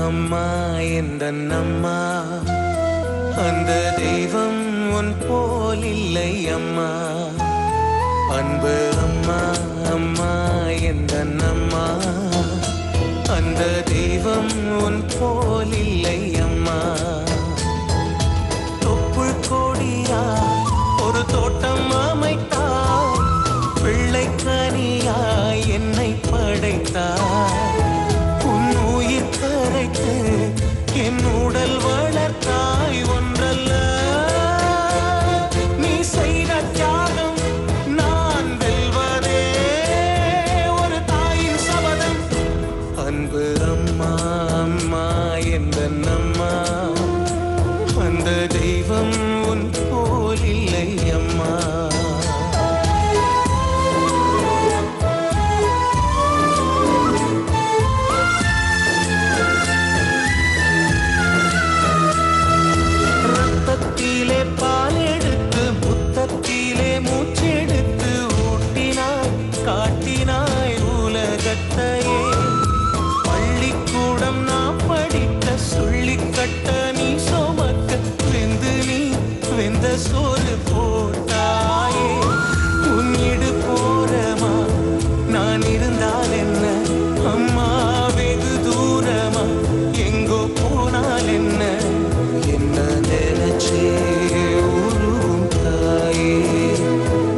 அம்மா எந்தன்னம்மா, அந்த தெய்வம் உன் போல் இல்லை அம்மா. அன்பு அம்மா அம்மா எந்தன்னம்மா, அந்த தெய்வம் உன் போல் இல்லை அம்மா. தொப்புள் கொடியா ஒரு தோட்டம் அமைத்தார், பிள்ளைக்கனியாய் என்னை படைத்தார். உன் உயிர் கரைத்து என் உடல் வளர்த்தாய். ஒன்றல்ல நீ செய்த தியாகம் நான் வெல்வதே ஒரு தாயின் சபதம். அன்பு அம்மா அம்மா எந்தன்னம்மா, அந்த தெய்வம் உன் போல் இல்லை அம்மா. ரத்தத்திலே பால் எடுத்து புத்தத்திலே மூச்செடுத்து ஊட்டினாய் காட்டினாய் உலகத்தையே. பள்ளிக்கூடம் நான் படிக்க சொல்லிக்கட்ட நீ சுமக்க வெந்து நீ வெந்த சோறு போட்டாயே. உன்னிடு போறமா நான் இருந்தால் என்ன அம்மா, வெகு தூரமா எங்கோ போனால் என்ன. என்ன நினைச்சே உருவும் தாயே,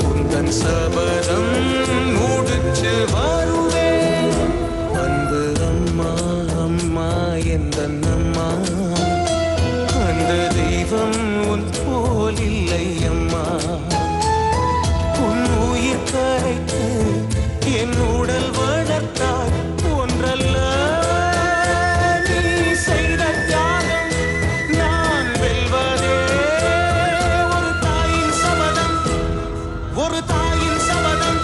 உந்தன் சபதம் முடிச்சு வருவேன். அன்பு அம்மா அம்மா எந்தன்னம்மா, அந்த தெய்வம் உன் போல் இல்லை அம்மா. உன் உயிர் கரைத்து என் உடல் வளர்த்தாய். ஒன்றல்ல நீ செய்த தியாகம் நான் வெல்வதே ஒரு தாயின் சபதம், ஒரு தாயின் சபதம்.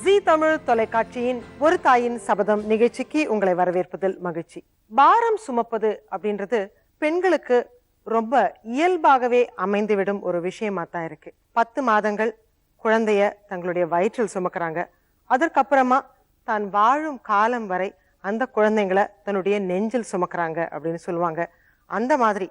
ஜீ தமிழ் தொலைக்காட்சியின் ஒரு தாயின் சபதம் நிகழ்ச்சிக்கு உங்களை வரவேற்பதில் மகிழ்ச்சி. பாரம் சுமப்பது அப்படின்றது பெண்களுக்கு ரொம்ப இயல்பாகவே அமைந்துவிடும் ஒரு விஷயமா தான் இருக்கு. 10 மாதங்கள் குழந்தைய தங்களுடைய வயிற்றில் சுமக்கிறாங்க. அதற்கப்புறமா தான் வாழும் காலம் வரை அந்த குழந்தைங்களை தன்னுடைய நெஞ்சில் சுமக்கிறாங்க அப்படின்னு சொல்லுவாங்க. அந்த மாதிரி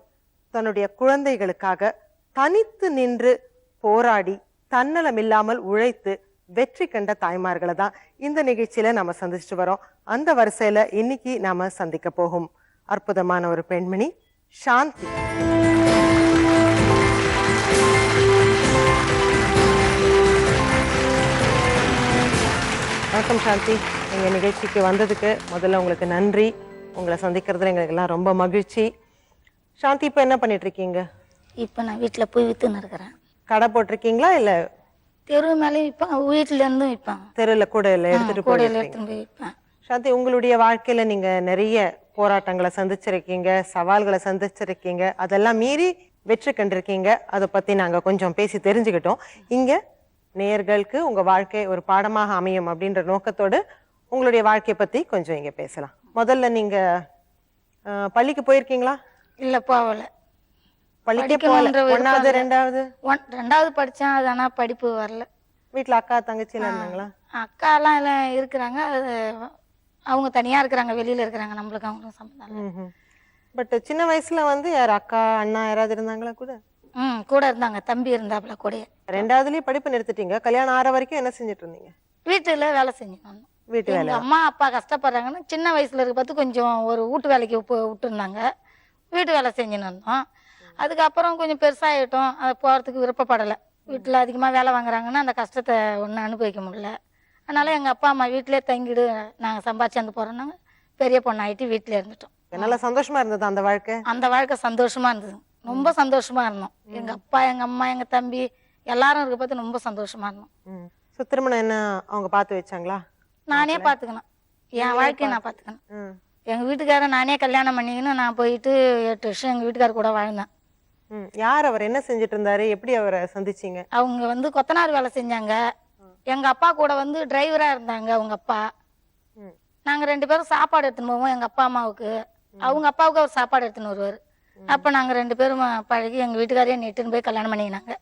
தன்னுடைய குழந்தைகளுக்காக தனித்து நின்று போராடி தன்னலம் இல்லாமல் உழைத்து வெற்றி கண்ட தாய்மார்களை தான் இந்த நிகழ்ச்சியில நாம சந்திச்சுட்டு வரோம். அந்த வரிசையில இன்னைக்கு நாம சந்திக்க போகும் அற்புதமான ஒரு பெண்மணி சாந்தி. வணக்கம் சாந்தி. எங்க நிகழ்ச்சிக்கு வந்ததுக்கு முதல்ல உங்களுக்கு நன்றி. உங்களை சந்திக்கிறதுல எங்களுக்கு எல்லாம் ரொம்ப மகிழ்ச்சி. சாந்தி, இப்ப என்ன பண்ணிட்டு இருக்கீங்க? இப்போ நான் வீட்டில் போய் விற்றுன்னு இருக்கிறேன். கடை போட்டிருக்கீங்களா இல்ல தெரு மேலே விற்பாங்க, வீட்டில இருந்தும் விற்பாங்க. தெருல கூட எடுத்துட்டு கூடையில் போய் எடுத்துன்னு போய் விற்பேன். சாந்தி, உங்களுடைய வாழ்க்கையில நீங்க நிறைய போராட்டங்களை சந்திச்சிருக்கீங்க, சவால்களை சந்திச்சிருக்கீங்க, அதெல்லாம் மீறி வெற்றி கண்டிருக்கீங்க. அதை பத்தி நாங்க கொஞ்சம் பேசி தெரிஞ்சுக்கிட்டோம். இங்க நேயர்களுக்கு உங்க வாழ்க்கை ஒரு பாடமாக அமையும் அப்படின்ற நோக்கத்தோடு உங்களுடைய வாழ்க்கையை பத்தி கொஞ்சம் இங்க பேசலாம். முதல்ல நீங்க பள்ளிக்கு போயிருக்கீங்களா? இல்லை, போகல. பள்ளிக்கே போகல. ஒன்னாவது ரெண்டாவது படித்தேன். அது ஆனால் படிப்பு வரல. வீட்டுல அக்கா தங்கச்சி எல்லாம் இருந்தாங்களா? அக்காலாம் எல்லாம் இருக்கிறாங்க. அது அவங்க தனியாக இருக்கிறாங்க, வெளியில் இருக்கிறாங்க. நம்மளுக்கு அவங்களும் சம்பந்தம். பட் சின்ன வயசுல யார் அக்கா அண்ணா யாராவது இருந்தாங்களா கூட? கூட இருந்தாங்க. தம்பி இருந்தாப்புல கூட. ரெண்டாவதுலயே படிப்பு நிறுத்திட்டீங்க. கல்யாணம் ஆற வரைக்கும் என்ன செஞ்சுட்டு இருந்தீங்க? வீட்டுல வேலை செஞ்சோம். வீட்டு வேலை. அம்மா அப்பா கஷ்டப்படுறாங்கன்னு சின்ன வயசுல இருக்க பார்த்து கொஞ்சம் ஒரு வீட்டு வேலைக்கு விட்டுருந்தாங்க. வீட்டு வேலை செஞ்சுன்னு இருந்தோம். அதுக்கப்புறம் கொஞ்சம் பெருசாகிட்டோம். அது போகிறதுக்கு விருப்பப்படலை. வீட்டில் அதிகமாக வேலை வாங்குறாங்கன்னா அந்த கஷ்டத்தை ஒன்றும் அனுபவிக்க முடியல. அதனால எங்கள் அப்பா அம்மா வீட்டிலே தங்கிடு, நாங்கள் சம்பாதிச்சு வந்து போகிறோம்னாங்க. பெரிய பொண்ணாயிட்டு வீட்டில் இருந்துட்டோம். நல்லா சந்தோஷமா இருந்தது அந்த வாழ்க்கை? அந்த வாழ்க்கை சந்தோஷமா இருந்தது. ரொம்ப சந்தோஷமா இருந்தோம். எங்கள் அப்பா, எங்கள் அம்மா, எங்கள் தம்பி எல்லாரும் இருக்க பார்த்து ரொம்ப சந்தோஷமா இருந்தோம். திருமணம் என்ன அவங்க பார்த்து வச்சாங்களா? நானே பார்த்துக்கணும். என் வாழ்க்கையை நான் பார்த்துக்கணும். எங்கள் வீட்டுக்காரர் நானே கல்யாணம் பண்ணிக்கணும். நான் போயிட்டு 8 வருஷம் எங்கள் வீட்டுக்காரர் கூட வாழ்ந்தேன். யார் அவர்? என்ன செஞ்சுட்டு இருந்தாரு? எப்படி அவரை சந்திச்சீங்க? அவங்க கொத்தனார் வேலை செஞ்சாங்க. எங்க அப்பா கூட டிரைவரா இருந்தாங்க அவங்க அப்பா. நாங்க 2 பேரும் சாப்பாடு எடுத்துன்னு போவோம் எங்க அப்பா அம்மாவுக்கு. அவங்க அப்பாவுக்கு அவர் சாப்பாடு எடுத்துன்னு வருவாரு. அப்போ நாங்கள் 2 பேரும் பழகி எங்கள் வீட்டுக்காரையே நெட்டுன்னு போய் கல்யாணம் பண்ணிக்கினாங்க.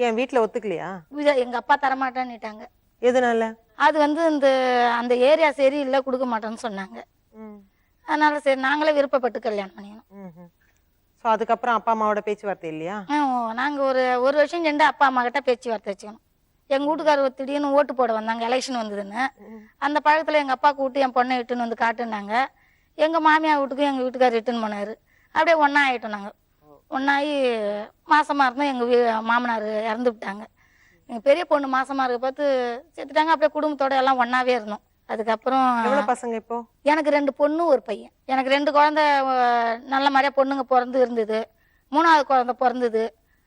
என் வீட்டுல ஒத்துக்கலையா? எங்கள் அப்பா தரமாட்டேன்னுட்டாங்க. எதனால? அது வந்து அந்த ஏரியா சரியில்லை, கொடுக்க மாட்டோன்னு சொன்னாங்க. அதனால சரி நாங்களே விருப்பப்பட்டு கல்யாணம் பண்ணிக்கணும். ஸோ அதுக்கப்புறம் அப்பா அம்மாவோட பேச்சுவார்த்தை இல்லையா? நாங்கள் ஒரு வருஷம் சென்று அப்பா அம்மா கிட்ட பேச்சுவார்த்தை வச்சுக்கணும். எங்கள் வீட்டுக்காரர் திடீர்னு ஓட்டு போட வந்தாங்க, எலெக்ஷன் வந்ததுன்னு. அந்த பழக்கத்தில் எங்கள் அப்பா கூப்பிட்டு என் பொண்ணை இட்டுன்னு வந்து காட்டுனாங்க. எங்கள் மாமியார் வீட்டுக்கும் எங்கள் வீட்டுக்காரர் இட்டுன்னு போனார். அப்படியே ஒன்றா ஆகிட்டோம். நாங்கள் ஒன்றாகி மாசமாக இருந்தோம். எங்கள் மாமனார் இறந்து விட்டாங்க. எங்கள் பெரிய பொண்ணு மாசமாக இருக்க பார்த்து செத்துட்டாங்க. அப்படியே குடும்பத்தோட எல்லாம் ஒன்றாவே இருந்தோம். அதுக்கப்புறம் எவ்வளவு பசங்க இப்போ? எனக்கு 2 பொண்ணு, ஒரு பையன். எனக்கு 2 குழந்தை நல்ல மாதிரியா பொண்ணுங்க பிறந்து இருந்தது. 3வது குழந்தை பிறந்தது.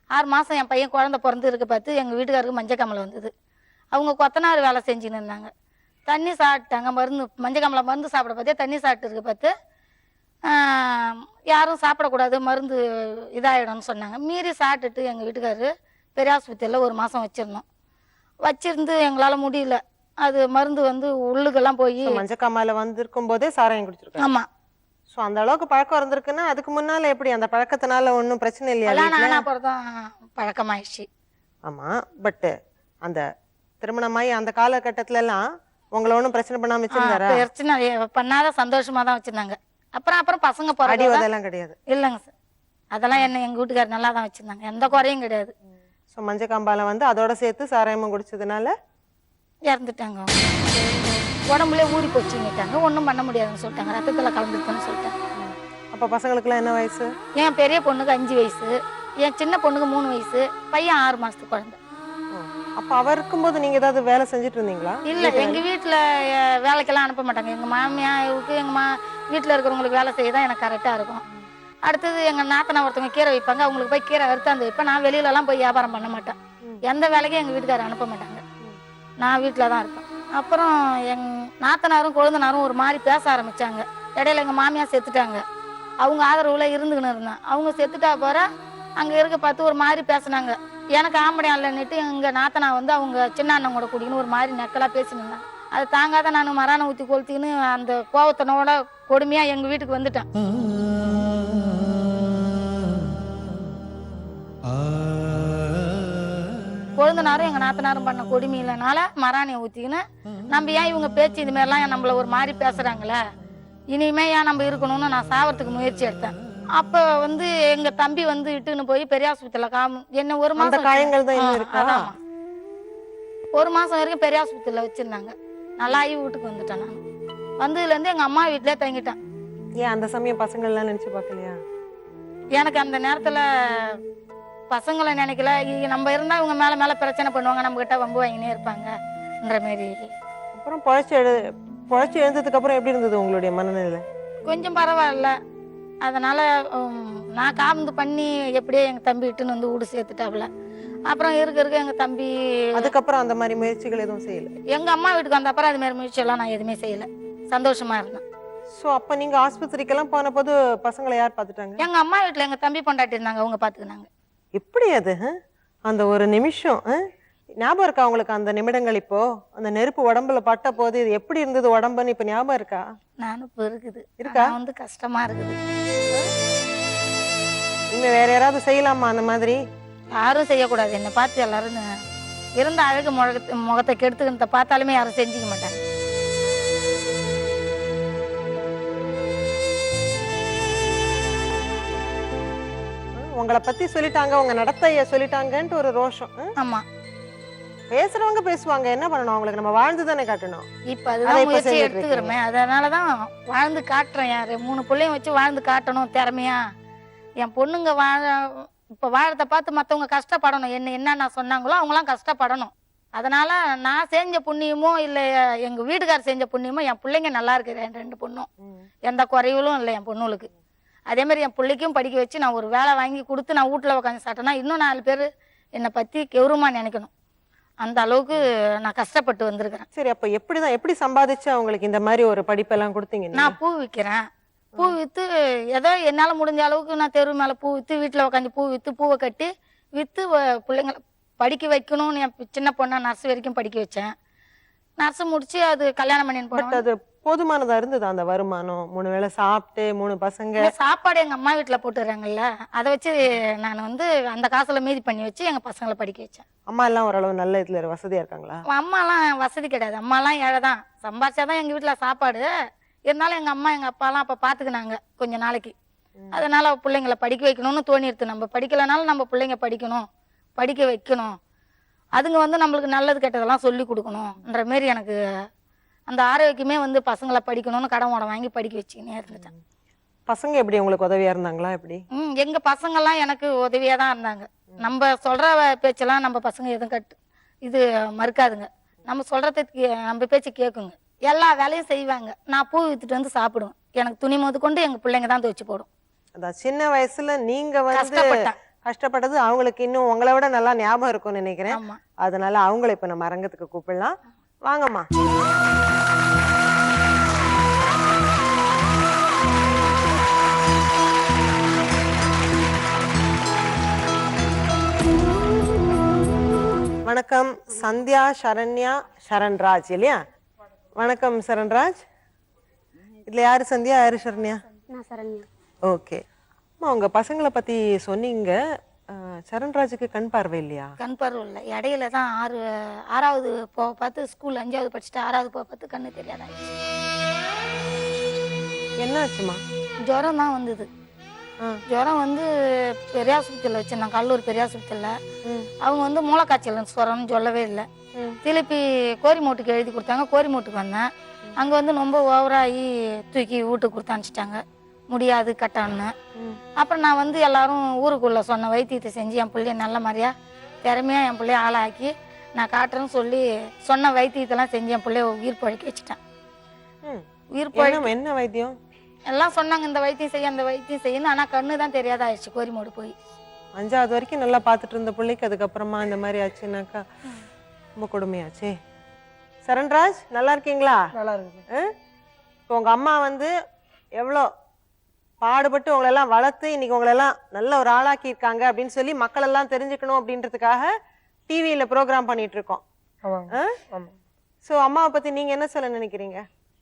6 மாதம் என் பையன் குழந்தை பிறந்து இருக்க பார்த்து எங்கள் வீட்டுக்காருக்கு மஞ்சக்காமலை வந்தது. அவங்க கொத்தனார் வேலை செஞ்சுன்னு இருந்தாங்க. தண்ணி சாப்பிட்டாங்க, மருந்து மஞ்சக்காமலை மருந்து சாப்பிட பார்த்தே தண்ணி சாப்பிட்டு இருக்க பார்த்து யாரும் சாப்பிடக்கூடாது, மருந்து இதாகிடும்னு சொன்னாங்க. மீறி சாப்பிட்டுட்டு எங்கள் வீட்டுக்காரரு பெரிய ஆஸ்பத்திரியில் 1 மாதம் வச்சுருந்தோம். வச்சிருந்து எங்களால் முடியல. அது மருந்து வந்து உள்ளுக்கெல்லாம் போய் மஞ்சக்காமலை வந்திருக்கும் போதே சாராயம் குடிச்சிருக்காங்க. ஆமா. ஸோ அந்த அளவுக்கு பழக்கம் இருந்திருக்குன்னா அதுக்கு முன்னால எப்படி அந்த பழக்கத்தினால ஒன்றும் பிரச்சனை இல்லையா? நானா அப்புறம் பழக்கமாயிடுச்சு. ஆமா, பட் அந்த திருமணமாயி அந்த காலகட்டத்துல எல்லாம் உங்களை ஒன்றும் பிரச்சனை பண்ணாம வச்சிருந்தாரா? பிரச்சனை பண்ணாத சந்தோஷமா தான் வச்சிருந்தாங்க. அப்புறம் பசங்க அடி அதெல்லாம் கிடையாது? இல்லைங்க சார், அதெல்லாம் என்ன எங்க வீட்டுக்காரர் நல்லா தான் வச்சிருந்தாங்க, எந்த குறையும் கிடையாது. ஸோ மஞ்சக்காம்பால வந்து அதோட சேர்த்து சாராயமும் குடிச்சதுனால இறந்துட்டாங்க. உடம்புல ஊறி போச்சுன்னுட்டாங்க. ஒன்றும் பண்ண முடியாதுன்னு சொல்லிட்டாங்க, ரத்தத்தில் கலந்துருக்குன்னு சொல்லிட்டாங்க. அப்போ பசங்களுக்குலாம் என்ன வயசு? என் பெரிய பொண்ணுக்கு 5 வயசு, என் சின்ன பொண்ணுக்கு 3 வயசு, பையன் 6 மாசத்துக்கு குழந்தை. அப்போ அவர் இருக்கும்போது நீங்க ஏதாவது வேலை செஞ்சுட்டு இருந்தீங்களா? இல்லை, எங்கள் வீட்டில் வேலைக்கெல்லாம் அனுப்ப மாட்டாங்க. எங்கள் மாமியாருக்கு வீட்டில் இருக்கிறவங்களுக்கு வேலை செய்ய தான் எனக்கு கரெக்டாக இருக்கும். அடுத்தது எங்கள் நாத்தனா ஒருத்தவங்க கீரை வைப்பாங்க, அவங்களுக்கு போய் கீரை அறுத்தாந்து வைப்பேன். நான் வெளியிலலாம் போய் வியாபாரம் பண்ண மாட்டேன். எந்த வேலைக்கும் எங்கள் வீட்டுக்காரர் அனுப்ப மாட்டாங்க, நான் வீட்டில் தான் இருப்பேன். அப்புறம் நாத்தனாரும் கொழுந்தனாரும் ஒரு மாதிரி பேச ஆரம்பித்தாங்க. இடையில எங்கள் மாமியார் செத்துட்டாங்க. அவங்க ஆதரவில் இருந்துக்கின்னு இருந்தேன். அவங்க செத்துட்டா போகிற அங்கே இருக்க பார்த்து ஒரு மாதிரி பேசினாங்க. எனக்கு ஆம்படியம் இல்லைன்னுட்டு எங்கள் நாத்தனா வந்து அவங்க சின்ன அண்ணன் கூட கூட்டின்னு ஒரு மாதிரி நெக்கலாக பேசினிருந்தேன். அதை தாங்காத நான் மரானை ஊற்றி கொளுத்தின்னு அந்த கோவத்தனோட கொடுமையாக எங்கள் வீட்டுக்கு வந்துட்டேன். கொழுந்தனாரும் எங்கள் நாத்தனாரும் பண்ண கொடுமையிலனால மராணியை ஊற்றிக்கின்னு நம்ம ஏன் இவங்க பேச்சு இது மாதிரிலாம் நம்மள ஒரு மாதிரி பேசுகிறாங்களே, இனிமே ஏன் நம்ம இருக்கணும்னு நான் சாவறதுக்கு முயற்சி எடுத்தேன். அப்போ வந்து எங்கள் தம்பி வந்து இட்டுன்னு போய் பெரிய ஆஸ்பத்திரியில் என்ன 1 மாதம் காயங்கள் தான் இருக்கா? 1 மாதம் வரைக்கும் பெரிய ஆஸ்பத்திரியில் வச்சுருந்தாங்க. நல்லாயி வீட்டுக்கு வந்துட்டேன். நான் வந்ததுலேருந்து எங்கள் அம்மா வீட்டிலே தங்கிட்டேன். ஏன் அந்த சமயம் பசங்கள்லாம் நினச்சி பார்க்கலையா? எனக்கு அந்த நேரத்தில் பசங்களை நினைக்கல, நம்ம இருந்தால் இவங்க மேலே மேலே பிரச்சனை பண்ணுவாங்க, நம்மக்கிட்ட வம்பு வாங்கினே இருப்பாங்கன்ற மாரி. அப்புறம் பொழைச்சி எழுந்ததுக்கு அப்புறம் எப்படி இருந்தது உங்களுடைய மனநிலை? கொஞ்சம் பரவாயில்ல. அதனால் நான் காமந்து பண்ணி எப்படியே எங்கள் தம்பி இட்டுன்னு வந்து வீடு சேர்த்துட்டாப்புல. அப்புறம் இருக்க எங்கள் தம்பி அதுக்கப்புறம் அந்த மாதிரி முயற்சிகள் எதுவும் செய்யலை? எங்கள் அம்மா வீட்டுக்கு வந்த அப்புறம் அது மாதிரி முயற்சியெல்லாம் நான் எதுவுமே செய்யலை, சந்தோஷமாக இருந்தேன். ஸோ அப்போ நீங்கள் ஆஸ்பத்திரிக்கெல்லாம் போன போது பசங்களை யார் பார்த்துட்டாங்க? எங்கள் அம்மா வீட்டில் எங்கள் தம்பி பொண்டாட்டி இருந்தாங்க, அவங்க பார்த்துக்கினாங்க. எப்படி அது அந்த ஒரு நிமிஷம் ஞாபகம் இருக்கா உங்களுக்கு? அந்த நிமிடங்கள் இப்போ அந்த நெருப்பு உடம்புல பட்ட போது இது எப்படி இருந்தது உடம்புன்னு இப்போ ஞாபகம் இருக்கா? நானும் இப்போ இருக்கா? வந்து கஷ்டமா இருக்குது. இன்னும் வேற யாராவது செய்யலாமா அந்த மாதிரி? யாரும் செய்யக்கூடாது. என்னை பார்த்து எல்லாரும் இருந்த அழகு முகத்தை கெடுத்துக்கிட்ட பார்த்தாலுமே யாரும் செஞ்சுக்க மாட்டாங்க. உங்களை பத்தி சொல்லிட்டாங்க, உங்க நடத்தைய சொல்லிட்டாங்கன்ட்டு ஒரு ரோஷம். ஆமா, பேசுறவங்க பேசுவாங்க, என்ன பண்ணணும்? அவங்களுக்கு நம்ம வாழ்ந்து தானே காட்டணும். இப்ப அதுதான் முயற்சி எடுத்துக்கிறோமே, அதனாலதான் வாழ்ந்து காட்டுறேன். யாரு 3 பிள்ளையும் வச்சு வாழ்ந்து காட்டணும் திறமையா. என் பொண்ணுங்க இப்ப வாழத்தை பார்த்து மத்தவங்க கஷ்டப்படணும். என்னென்ன சொன்னாங்களோ அவங்களாம் கஷ்டப்படணும். அதனால நான் செஞ்ச புண்ணியமோ இல்லை எங்க வீட்டுக்காரர் செஞ்ச புண்ணியமோ என் பிள்ளைங்க நல்லா இருக்கு. 2 பொண்ணும் எந்த குறைகளும் இல்லை என் பொண்ணுகளுக்கு. அதே மாதிரி என் பிள்ளைக்கும் படிக்க வச்சு நான் ஒரு வேலை வாங்கி கொடுத்து நான் வீட்டில் உட்காந்து சாப்பிட்டேன்னா இன்னும் 4 பேர் என்னை பற்றி கெவுரமா நினைக்கணும். அந்த அளவுக்கு நான் கஷ்டப்பட்டு வந்திருக்கிறேன். சரி, அப்போ எப்படி சம்பாதிச்சு அவங்களுக்கு இந்த மாதிரி ஒரு படிப்பெல்லாம் கொடுத்தீங்க? நான் பூ விற்கிறேன். பூ விற்று ஏதோ என்னால் முடிஞ்ச அளவுக்கு நான் தெரு மேலே பூ விற்று வீட்டில் உட்காந்து பூ விற்று பூவை கட்டி விற்று பிள்ளைங்களை படிக்க வைக்கணும்னு என் சின்ன பொண்ணை நர்ஸ் வரைக்கும் படிக்க வச்சேன். நர்ஸு முடிச்சு அது கல்யாணம் பண்ணின்னு போனோம். அது போதுமானதா இருந்தது அந்த வருமானம்? 3 வேளை சாப்பிட்டு 3 பசங்க. இல்ல, சாப்பாடு எங்க அம்மா வீட்டுல போட்டுறாங்கல்ல, அதை வச்சு நான் வந்து அந்த காசுல மீதி பண்ணி வச்சு எங்க பசங்களை படிக்க வச்சேன். அம்மா எல்லாம் ஓரளவு நல்ல இதுல வசதியா இருக்காங்களா? அம்மாலாம் வசதி கிடையாது, அம்மாலாம் ஏழை தான். சம்பாரிச்சாதான் எங்க வீட்டுல சாப்பாடு. இருந்தாலும் எங்க அம்மா எங்க அப்பாலாம் அப்ப பாத்துக்கினாங்க கொஞ்ச நாளைக்கு. அதனால பிள்ளைங்களை படிக்க வைக்கணும்னு தோணிடுது. நம்ம படிக்கலனாலும் நம்ம பிள்ளைங்க படிக்கணும், படிக்க வைக்கணும், அதுங்க வந்து நம்மளுக்கு நல்லது கெட்டதெல்லாம் சொல்லி கொடுக்கணும்ன்ற மாரி எனக்கு அந்த ஆரோக்கியமே வந்து பசங்களை படிக்கணும்னு கடன் உடை வாங்கி படிக்க வச்சுக்கினே இருந்துட்டேன். பசங்க எப்படி உங்களுக்கு உதவியா இருந்தாங்களா எப்படி? எங்க பசங்கெல்லாம் எனக்கு உதவியா தான் இருந்தாங்க. நம்ம சொல்ற பேச்செல்லாம் நம்ம பசங்க எதுவும் இது மறுக்காதுங்க. நம்ம சொல்றதுக்கு நம்ம பேச்சு கேட்குங்க. எல்லா வேலையும் செய்வாங்க. நான் பூ வித்துட்டு வந்து சாப்பிடுவேன். எனக்கு துணி முத கொண்டு எங்க பிள்ளைங்க தான் துவைச்சு போடும். அதான் சின்ன வயசுல நீங்க வந்து கஷ்டப்பட்டேன். கஷ்டப்பட்டது அவங்களுக்கு இன்னும் உங்களை விட நல்லா ஞாபகம் இருக்கும்னு நினைக்கிறேன். ஆமா. அதனால அவங்கள இப்ப நம்ம அரங்கத்துக்கு கூப்பிடலாம். வாங்கம்மா. வணக்கம். சந்தியா சரண்யா சரண்ராஜ் இல்லையா? வணக்கம் சரண்ராஜ். இதுல யாரு சந்தியா, யாரு சரண்யா? நான் சரண்யா. ஓகே. அம்மா, உங்க பசங்களை பத்தி சொன்னீங்க. சரண்ராஜுக்கு கண் பார்வை இல்லையா? கண் பார்வை இல்லை. இடையில தான் 6வது போக பார்த்து ஸ்கூல் 5வது படிச்சுட்டு 6வது போக பார்த்து கண்ணு தெரியாதான். என்ன ஆச்சுமா? ஜுரம் தான் வந்தது. ஜுரம் வந்து பெரியாஸ்பத்திரியில் வச்சிருந்தாங்க, கல்லூர் பெரியாஸ்பத்திரியில். அவங்க வந்து மூளைக்காய்ச்சல் சுரம்னு சொல்லவே இல்லை. திருப்பி கோரிமோட்டுக்கு எழுதி கொடுத்தாங்க. கோரிமோட்டுக்கு வந்தேன். அங்கே வந்து ரொம்ப ஓவராகி தூக்கி வீட்டுக்கு கொடுத்து அனுப்பிச்சிட்டாங்க. முடியாது கட்டான்னு. அப்புறம் நான் வந்து எல்லாரும் ஊருக்குள்ள சொன்ன வைத்தியத்தை செஞ்சு என் பிள்ளைய நல்ல மாதிரியா திறமையா என் பிள்ளைய ஆளாக்கி நான் காட்டுறேன்னு சொல்லி சொன்ன வைத்தியத்தெல்லாம் செஞ்சு என் பிள்ளைய உயிர் பழக்க வச்சுட்டேன். உயிர் பழக்க என்ன வைத்தியம் எல்லாம் சொன்னாங்க, இந்த வைத்தியம் செய்ய அந்த வைத்தியம் செய்யணும். ஆனா கண்ணு தான் தெரியாத ஆயிடுச்சு. கோரிமோடு போய் 5வது வரைக்கும் நல்லா பார்த்துட்டு இருந்த பிள்ளைக்கு அதுக்கப்புறமா இந்த மாதிரி ஆச்சுன்னாக்கா ரொம்ப கொடுமையாச்சே. சரண்ராஜ், நல்லா இருக்கீங்களா? நல்லா இருக்கு. இப்போ உங்க அம்மா வந்து எவ்வளோ பாடுபட்டு உங்களை எல்லாம் வளர்த்து இன்னைக்கு உங்களை எல்லாம் நல்ல ஒரு ஆளாக்கி இருக்காங்க அப்படின்னு சொல்லி மக்கள் எல்லாம் தெரிஞ்சுக்கணும் அப்படின்றதுக்காக டிவியில ப்ரோக்ராம் பண்ணிட்டு இருக்கோம். ஸோ அம்மாவை பத்தி நீங்க என்ன சொல்ல நினைக்கிறீங்க?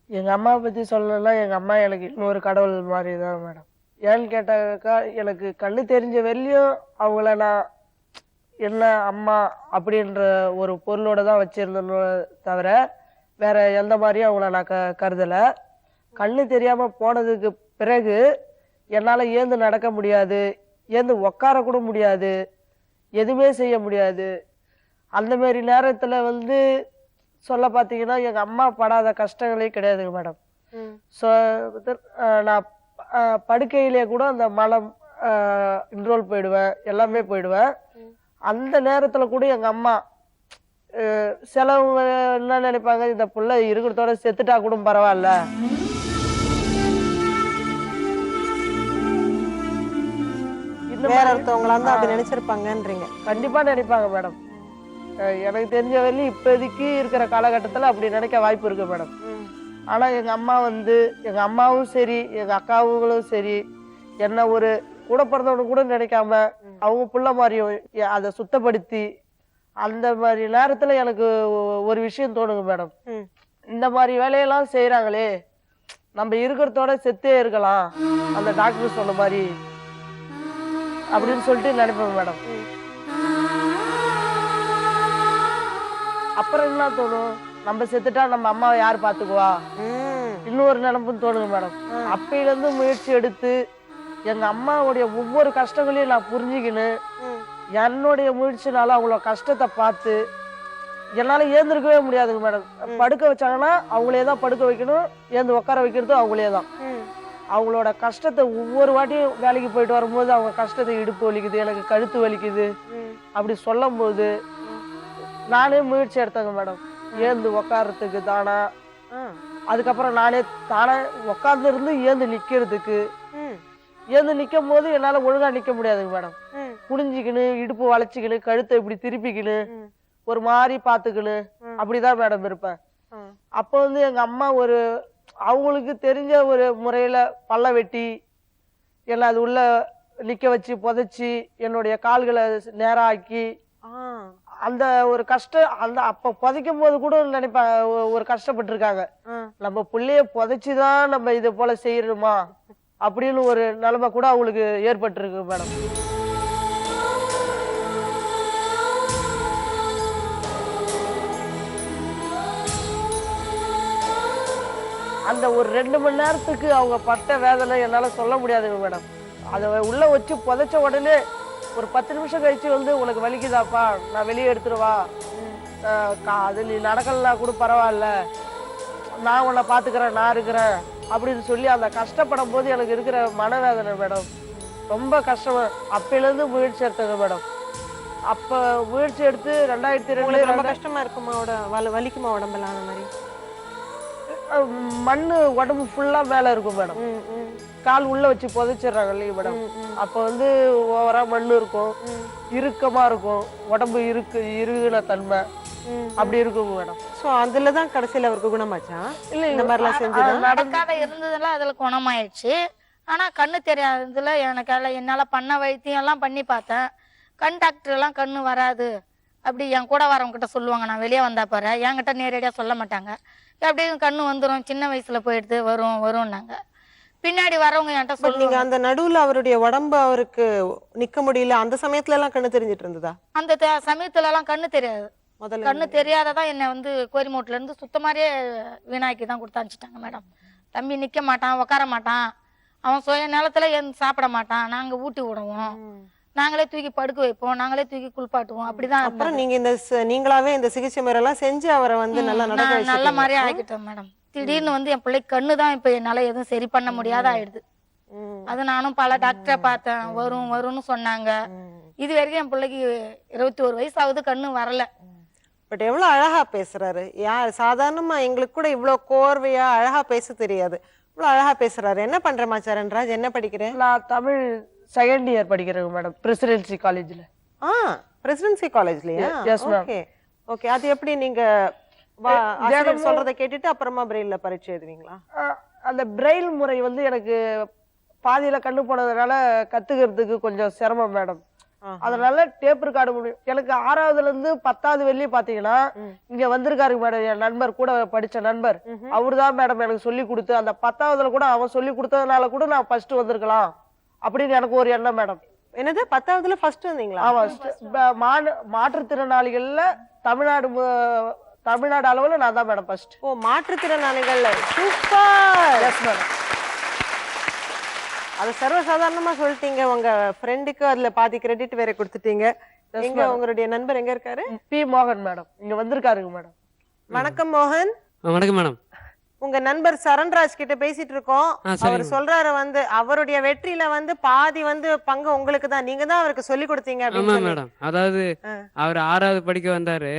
எங்க அம்மாவை பத்தி சொல்லலாம். எங்க அம்மா எனக்கு இன்னொரு கடவுள் மாதிரி தான் மேடம். ஏன்னு கேட்டாக்கா, எனக்கு கண்ணு தெரிஞ்ச வெளியும் அவங்கள நான் என்ன அம்மா அப்படின்ற ஒரு பொருளோட தான் வச்சிருந்தேன்னு தவிர வேற எந்த மாதிரியும் அவங்கள நான் கருதலை. கண்ணு தெரியாம போனதுக்கு பிறகு என்னால் ஏந்து நடக்க முடியாது, ஏந்து உட்கார கூட முடியாது, எதுவுமே செய்ய முடியாது. அந்த மாதிரி நேரத்தில் வந்து சொல்ல பார்த்தீங்கன்னா எங்கள் அம்மா படாத கஷ்டங்களே கிடையாதுங்க மேடம். ஸோ நான் படுக்கையிலே கூட அந்த மலம் இன்ரோல் போயிடுவேன், எல்லாமே போயிடுவேன். அந்த நேரத்தில் கூட எங்கள் அம்மா சிலவங்க என்ன நினைப்பாங்க, இந்த புள்ள இருக்கிறதோட செத்துட்டா கூட பரவாயில்ல, வேற ஒருத்தவங்களா இருந்தா அப்படி நினைச்சிருப்பாங்கன்றீங்க? கண்டிப்பா நினைப்பாங்க மேடம். எனக்கு தெரிஞ்ச வரையும் இப்போதைக்கு இருக்கிற காலகட்டத்தில் அப்படி நினைக்க வாய்ப்பு இருக்கு மேடம். ஆனா எங்க அம்மா வந்து எங்க அம்மாவும் சரி எங்க அக்காவுங்களும் சரி என்ன ஒரு கூட பிறந்தவனு கூட நினைக்காம அவங்க புள்ள மாதிரியும் அதை சுத்தப்படுத்தி அந்த மாதிரி நேரத்துல எனக்கு ஒரு விஷயம் தோணுங்க மேடம். இந்த மாதிரி வேலையெல்லாம் செய்யறாங்களே, நம்ம இருக்கிறதோட செத்தே இருக்கலாம் அந்த டாக்டர் சொன்ன மாதிரி அப்படின்னு சொல்லிட்டு நினைப்பேன் மேடம். அப்புறம் என்ன தோணும், நம்ம செத்துட்டா நம்ம அம்மாவை யார் பாத்துக்குவா இன்னொரு நினைப்புன்னு தோணுங்க மேடம். அப்பையில இருந்து முயற்சி எடுத்து எங்க அம்மாவுடைய ஒவ்வொரு கஷ்டங்களையும் நான் புரிஞ்சுக்கின்னு என்னுடைய முயற்சினால அவங்களோட கஷ்டத்தை பார்த்து என்னால ஏந்திருக்கவே முடியாதுங்க மேடம். படுக்க வச்சாங்கன்னா அவங்களே தான் படுக்க வைக்கணும், ஏந்து உட்கார வைக்கிறதும் அவங்களே தான். அவங்களோட கஷ்டத்தை ஒவ்வொரு வாட்டியும் வேலைக்கு போயிட்டு வரும்போது அவங்க கஷ்டத்தை இடுப்பு வலிக்குது, எனக்கு கழுத்து வலிக்குது அப்படி சொல்லும் போது நானே முயற்சி எடுத்தேங்க மேடம். ஏந்து உக்காடுறதுக்கு தானா, அதுக்கப்புறம் நானே தானே உக்காந்து இருந்து ஏந்து நிக்கிறதுக்கு. ஏந்து நிக்கும் போது என்னால ஒழுங்கா நிக்க முடியாதுங்க மேடம். குனிஞ்சிக்கின்னு இடுப்பு வளைச்சிக்கின்னு கழுத்தை இப்படி திருப்பிக்கின்னு ஒரு மாதிரி பாத்துக்கின்னு அப்படிதான் மேடம் இருப்பேன். அப்ப வந்து எங்க அம்மா ஒரு அவங்களுக்கு தெரிஞ்ச ஒரு முறையில பல்ல வெட்டி என்ன அது உள்ள நிக்க வச்சு புதைச்சி என்னுடைய கால்களை நேராக்கி அந்த ஒரு கஷ்டம் அந்த அப்ப புதைக்கும் போது கூட நினைப்பாங்க ஒரு கஷ்டப்பட்டு இருக்காங்க. நம்ம புள்ளைய புதைச்சுதான் நம்ம இது போல செய்யணுமா அப்படின்னு ஒரு நிலைமை கூட அவங்களுக்கு ஏற்பட்டிருக்கு மேடம். அந்த ஒரு 2 மணி நேரத்துக்கு அவங்க பட்ட வேதனை என்னால சொல்ல முடியாதுங்க மேடம். அதை உள்ள வச்சு புதைச்ச உடனே ஒரு 10 நிமிஷம் கழிச்சு வந்து உனக்கு வலிக்குதாப்பா, நான் வெளியே எடுத்துருவா, அது நீ நடக்கலனா கூட பரவாயில்ல, நான் உன்னை பாத்துக்கிறேன், நான் இருக்கிறேன் அப்படின்னு சொல்லி அந்த கஷ்டப்படும் போது எனக்கு இருக்கிற மனவேதனை மேடம் ரொம்ப கஷ்டம். அப்பையிலேருந்து முயற்சி எடுத்தது மேடம். அப்ப முயற்சி எடுத்து 2002 ரொம்ப கஷ்டமா இருக்குமா? வலிக்குமா உடம்பெல்லாம் அந்த மாதிரி? மண்ணு உடம்பு ஃபுல்லா மேல இருக்கும் மேடம். கால் உள்ள வச்சு புதைச்சிடுறாங்க இல்லையா மேடம். அப்ப வந்து ஓவரா மண்ணு இருக்கும், இறுக்கமா இருக்கும், உடம்பு இறுகின தன்மை அப்படி இருக்கும் மேடம். சோ அதுலதான் கடைசியில அவருக்கு குணமாச்சா? இல்ல இந்த மாதிரி எல்லாம் செஞ்சு நடக்காத இருந்ததெல்லாம் அதுல குணமாயிடுச்சு. ஆனா கண்ணு தெரியாததுல என்னால பண்ண வைத்தியம் எல்லாம் பண்ணி பார்த்தேன். கண் டாக்டர் எல்லாம் கண்ணு வராது அப்படி என் கூட வரவங்க கிட்ட சொல்லுவாங்க. நான் வெளியே வந்தா பாரு, என்கிட்ட நேரடியா சொல்ல மாட்டாங்க. அப்படியே கண்ணு வந்துடும், சின்ன வயசுல போயிடுது, வரும்னாங்க. பின்னாடி வரவங்க என்கிட்ட சொல்லுவாங்க. அந்த நடுவுல அவருடைய உடம்பு அவருக்கு நிக்க முடியல, அந்த சமயத்துல எல்லாம் கண்ணு தெரிஞ்சிட்டு இருந்ததா? அந்த சமயத்துல எல்லாம் கண்ணு தெரியாது. கண்ணு தெரியாததான் என்னை வந்து கோரிமோட்ல இருந்து சுத்தமாரியே வீணாக்கி தான் கொடுத்து அனுப்பிச்சிட்டாங்க மேடம். தம்பி நிக்க மாட்டான், உட்கார மாட்டான், அவன் சுய நிலத்துல சாப்பிட மாட்டான், நாங்க ஊட்டி விடுவோம், நாங்களே தூக்கி படுக்க வைப்போம், நாங்களே தூக்கி குளிப்பாட்டுவோம். அப்படிதான். அப்புறம் நீங்க நீங்களாவே இந்த சிகிச்சை முறை எல்லாம் செஞ்சு அவரை வந்து நல்ல மாதிரியே ஆகிட்டோம் மேடம். திடீர்னு வந்து என் பிள்ளைக்கு கண்ணு தான் இப்ப என்னால எதுவும் சரி பண்ண முடியாத ஆயிடுது. அது நானும் பல டாக்டரை பார்த்தேன், வரும்னு சொன்னாங்க. இது வரைக்கும் என் பிள்ளைக்கு 21 வயசு ஆகுது, கண்ணு வரல. பட் எவ்வளவு அழகா பேசுறாரு. சாதாரணமா எங்களுக்கு கூட இவ்வளவு கோர்வையா அழகா பேச தெரியாது, இவ்வளவு அழகா பேசுறாரு. என்ன பண்றமா சரண்ராஜ்? என்ன படிக்கிறேன்? நான் தமிழ் 2nd இயர் படிக்கிறேன் மேடம், பிரசிடென்சி காலேஜ்ல. பிரசிடென்சி காலேஜ்லயா? Okay okay. அது எப்படி நீங்க சொல்றத கேட்டுட்டு அப்புறமா பிரெயில்ல பரீட்சை எழுதுவீங்களா? அந்த பிரெயில் முறை வந்து எனக்கு பாதியில கண்ணு போனதுனால கத்துக்கிறதுக்கு கொஞ்சம் சிரமம் மேடம். அதனால டேப் ரெக்கார்டு முடியும். எனக்கு 6வதுல இருந்து 10வது வெளியே பாத்தீங்கன்னா இங்க வந்திருக்காரு மேடம், என் நண்பர், கூட படிச்ச நண்பர், அவருதான் மேடம் எனக்கு சொல்லி கொடுத்து, அந்த 10வதுல கூட அவன் சொல்லி கொடுத்ததுனால கூட நான் ஃபர்ஸ்ட் வந்திருக்கலாம் அப்படின்னு எனக்கு ஒரு எண்ணம் மேடம். என்னது 10வதுல ஃபர்ஸ்ட் வந்தீங்களா? ஆமா, மாற்றுத்திறனாளிகள்ல தமிழ்நாடு அளவுல நான் தான் மேடம் ஃபர்ஸ்ட். ஓ, மாற்றுத்திறனாளிகள்ல. சூப்பர். Yes madam. அது சர்வசாதாரணமா சொல்லிட்டீங்க. உங்க ஃப்ரெண்டுக்கு அதுல பாதி கிரெடிட் வேற கொடுத்துட்டீங்க. எங்க உங்களுடைய நண்பர் எங்க இருக்காரு? பி மோகன் மேடம் இங்க வந்திருக்காருங்க மேடம். வணக்கம் மோகன். வணக்கம் மேடம். உங்க நண்பர் சரண்ராஜ் கிட்ட பேசிட்டு இருக்கோம். அவர் சொல்றாரு வந்து அவருடைய வெற்றியில வந்து பாதி வந்து பங்கு உங்களுக்கு தான், நீங்க தான் அவருக்கு சொல்லி கொடுத்தீங்க அப்படின்னு. மேடம், அதாவது அவர் 6வது படிக்க வந்தாரு.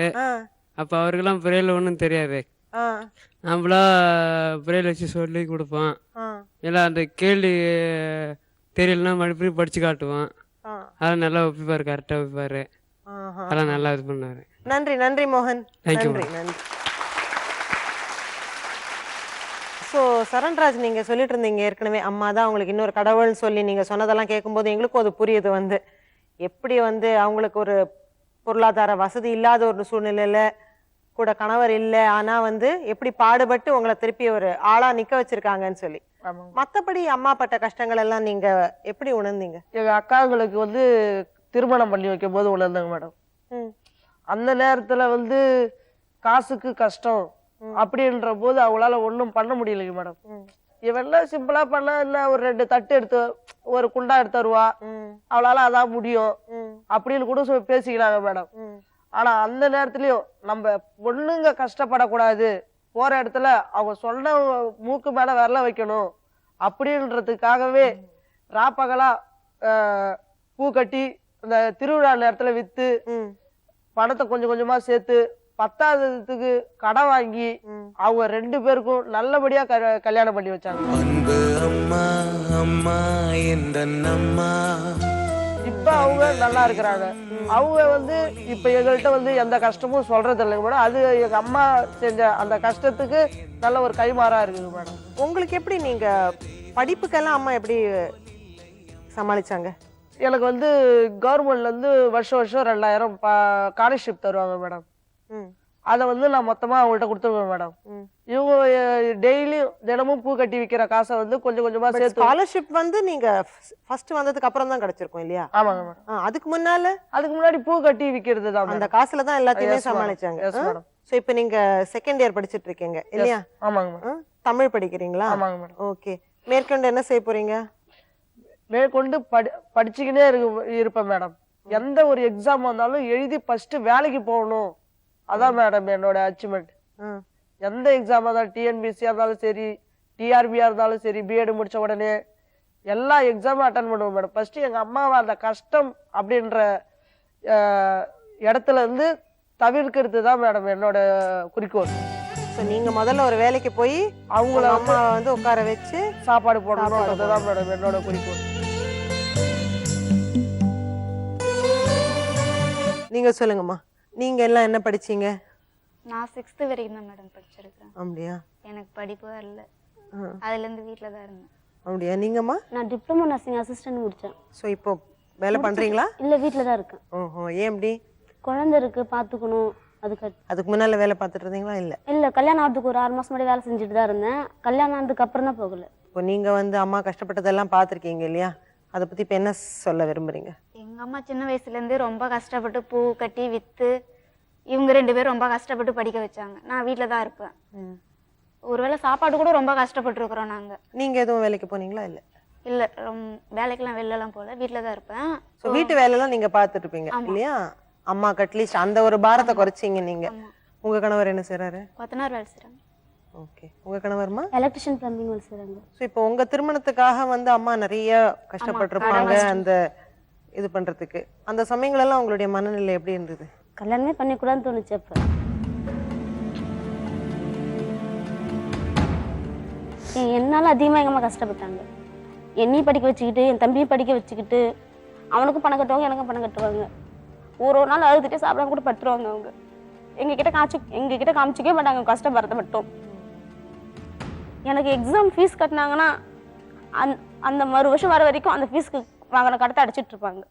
அப்ப அவருக்கெல்லாம் பிரெயில் ஒண்ணும் தெரியாது. நம்மளா பிரெயில் வச்சு சொல்லி கொடுப்போம். எல்லாம் அந்த கேள்வி தெரியலன்னா மறுபடியும் படிச்சு காட்டுவான். அதெல்லாம் நல்லா ஒப்பிப்பாரு, கரெக்டா ஒப்பிப்பாரு. அதெல்லாம் நல்லா இது பண்ணாரு. நன்றி நன்றி மோகன். நன்றி நன்றி. ஸோ சரண்ராஜ், நீங்க சொல்லிட்டு இருந்தீங்க ஏற்கனவே அம்மா தான் உங்களுக்கு இன்னொரு கடவுள்னு சொல்லி. நீங்க சொன்னதெல்லாம் கேட்கும்போது எங்களுக்கும் அது புரியுது. வந்து எப்படி வந்து அவங்களுக்கு ஒரு பொருளாதார வசதி இல்லாத ஒரு சூழ்நிலையில கூட கணவர் இல்லை, ஆனா வந்து எப்படி பாடுபட்டு உங்களை திருப்பி ஒரு ஆளா நிக்க வச்சிருக்காங்கன்னு சொல்லி. மத்தபடி அம்மா பட்ட கஷ்டங்கள் எல்லாம் நீங்க எப்படி உணர்ந்தீங்க? எங்க அக்காங்களுக்கு வந்து திருமணம் பண்ணி வைக்கும் போது உணர்ந்தாங்க மேடம். அந்த நேரத்துல வந்து காசுக்கு கஷ்டம் அப்படின்ற போது அவங்களால ஒண்ணும் பண்ண முடியலைங்க மேடம். இவெல்லாம் சிம்பிளா பண்ண என்ன, ஒரு 2 தட்டு எடுத்து ஒரு குண்டா எடுத்து வருவா, அவளால அதான் முடியும் அப்படின்னு கூட பேசிக்கிறாங்க மேடம். ஆனா அந்த நேரத்துலயும் நம்ம பொண்ணுங்க கஷ்டப்படக்கூடாது, போற இடத்துல அவங்க சொன்ன மூக்கு மேல விரல வைக்கணும் அப்படின்றதுக்காகவே ராப்பகலா பூ கட்டி இந்த திருவிழா நேரத்துல வித்து பணத்தை கொஞ்சம் கொஞ்சமா சேர்த்து 10வதுக்கு கடன் வாங்கி அவங்க 2 பேருக்கும் நல்லபடியா கல்யாணம் பண்ணி வச்சாங்க. அன்பு அம்மா அம்மா அம்மா. இப்ப அவங்க நல்லா இருக்கிறாங்க. அவங்க வந்து இப்ப எங்கள்கிட்ட வந்து எந்த கஷ்டமும் சொல்றது இல்லைங்க மேடம். அது எங்க அம்மா செஞ்ச அந்த கஷ்டத்துக்கு நல்ல ஒரு கைமாறா இருக்குங்க மேடம். உங்களுக்கு எப்படி, நீங்க படிப்புக்கெல்லாம் அம்மா எப்படி சமாளிச்சாங்க? எனக்கு வந்து கவர்மெண்ட்ல இருந்து வருஷம் வருஷம் 2000 ஸ்காலர்ஷிப் தருவாங்க மேடம். அதை வந்து நான் மொத்தமா அவங்கள்ட்ட கொடுத்துருவேன் மேடம். இவங்க டெய்லி தினமும் பூ கட்டி விற்கிற காசை வந்து கொஞ்சம் கொஞ்சமா சேர்த்து. ஸ்காலர்ஷிப் வந்து நீங்க ஃபர்ஸ்ட் வந்ததுக்கு அப்புறம் தான் கிடைச்சிருக்கும் இல்லையா? ஆமாங்க மேடம். அதுக்கு முன்னாடி பூ கட்டி விற்கிறது தான் அந்த காசுல தான் எல்லாத்தையுமே சமாளிச்சாங்க. சோ இப்போ நீங்க செகண்ட் இயர் படிச்சிட்டு இருக்கீங்க இல்லையா? ஆமாங்க மேடம். தமிழ் படிக்கிறீங்களா? ஆமாங்க மேடம். ஓகே. மேற்கொண்டு என்ன செய்ய போறீங்க? மேற்கொண்டு படிச்சுக்கினே இருப்பேன் மேடம். எந்த ஒரு எக்ஸாம் வந்தாலும் எழுதி ஃபர்ஸ்ட் வேலைக்கு போகணும். அதான் மேடம் என்னோட அச்சீவ்மெண்ட். எந்த எக்ஸாம் இருந்தாலும் டிஎன்பிசியா இருந்தாலும் சரி, டிஆர்பியா இருந்தாலும் சரி, பிஎட் முடிச்ச உடனே எல்லா எக்ஸாமும் அட்டன் பண்ணுவோம் மேடம். ஃபர்ஸ்ட் எங்க அம்மாவை அந்த கஷ்டம் அப்படின்ற இடத்துல இருந்து தவிர்க்கிறது தான் மேடம் என்னோட குறிக்கோள். நீங்க முதல்ல ஒரு வேலைக்கு போய் அவங்கள அம்மா வந்து உட்கார வச்சு சாப்பாடு போடணும்ன்றதுதான் மேடம் என்னோட குறிக்கோள். நீங்க சொல்லுங்கம்மா, நீங்க எல்லாம் என்ன படிச்சீங்க? நான் 6th வரைக்கும் தான் மேடம் படிச்சிருக்கேன். அப்படியா? எனக்கு படிப்பு வரல, அதுல இருந்து வீட்ல தான் இருந்தேன். அப்படியா? நீங்கம்மா? நான் டிப்ளமோ நர்சிங் அசிஸ்டன்ட் முடிச்சேன். சோ இப்போ வேலை பண்றீங்களா? இல்ல, வீட்ல தான் இருக்கேன். ஓஹோ, ஏன் அப்படி? குழந்தை இருக்கு, பாத்துக்கணும். அதுக்கு முன்னால வேலை பார்த்துட்டு இருந்தீங்களா? இல்ல கல்யாணம் ஆகிறதுக்கு ஒரு 6 மாசம் முன்னாடி வேலை செஞ்சுட்டு தான் இருந்தேன். கல்யாணம் ஆனதுக்கு அப்புறம் தான் போகல. இப்போ நீங்க வந்து அம்மா கஷ்டப்பட்டதெல்லாம் பார்த்துருக்கீங்க இல்லையா? அதை பத்தி இப்ப என்ன சொல்ல விரும்புறீங்க? எங்க அம்மா சின்ன வயசுல இருந்து ரொம்ப கஷ்டப்பட்டு பூ கட்டி வித்து இவங்க 2 பேரும் ரொம்ப கஷ்டப்பட்டு படிக்க வச்சாங்க. நான் வீட்ல தான் இருப்பேன். ஒருவேளை சாப்பாடு கூட ரொம்ப கஷ்டப்பட்டு இருக்கிறோம் நாங்க. நீங்க எதுவும் வேலைக்கு போனீங்களா? இல்ல இல்ல, வேலைக்கெல்லாம் வெளிலலாம் போல, வீட்ல தான் இருப்பேன். வீட்டு வேலையெல்லாம் நீங்க பார்த்துட்டு இருப்பீங்க இல்லையா? அம்மாக்கு அட்லீஸ்ட் அந்த ஒரு பாரத்தை குறைச்சிங்க நீங்க. உங்க கணவர் என்ன செய்றாரு? கொத்தனார் வேலை செய்றாங்க. ஓகே. உங்க கணவர்மா? எலக்ட்ரிஷியன் பிளம்பிங் வேலை செய்றாங்க. சோ இப்போ உங்க திருமணத்துக்காக வந்து அம்மா நிறைய கஷ்டப்பட்டிருப்பாங்க அந்த இது பண்றதுக்கு. அந்த சமயங்கள் எல்லாம் உங்களுடைய மனநிலை எப்படி இருந்தது? கல்யாணமே பண்ணிக்கூடாதுன்னு தோணுச்சு. அப்ப என்னால அதிகமா எங்க அம்மா கஷ்டப்பட்டாங்க. என்னையும் படிக்க வச்சுக்கிட்டு, என் தம்பியும் படிக்க வச்சுக்கிட்டு, அவனுக்கும் பணம் கட்டுவாங்க, எனக்கும் பணம் கட்டுவாங்க. ஒரு நாள் அழுதுட்டே சாப்பிடாம கூட பட்டுருவாங்க. அவங்க எங்க கிட்ட காமிச்சிக்கவே மாட்டாங்க கஷ்டப்படுறத மட்டும். எனக்கு எக்ஸாம் ஃபீஸ் கட்டினாங்கன்னா அந்த மறு வருஷம் வர வரைக்கும் அந்த ஃபீஸ்க்கு வாங்கின கடத்தை அடிச்சிட்டு இருப்பாங்க.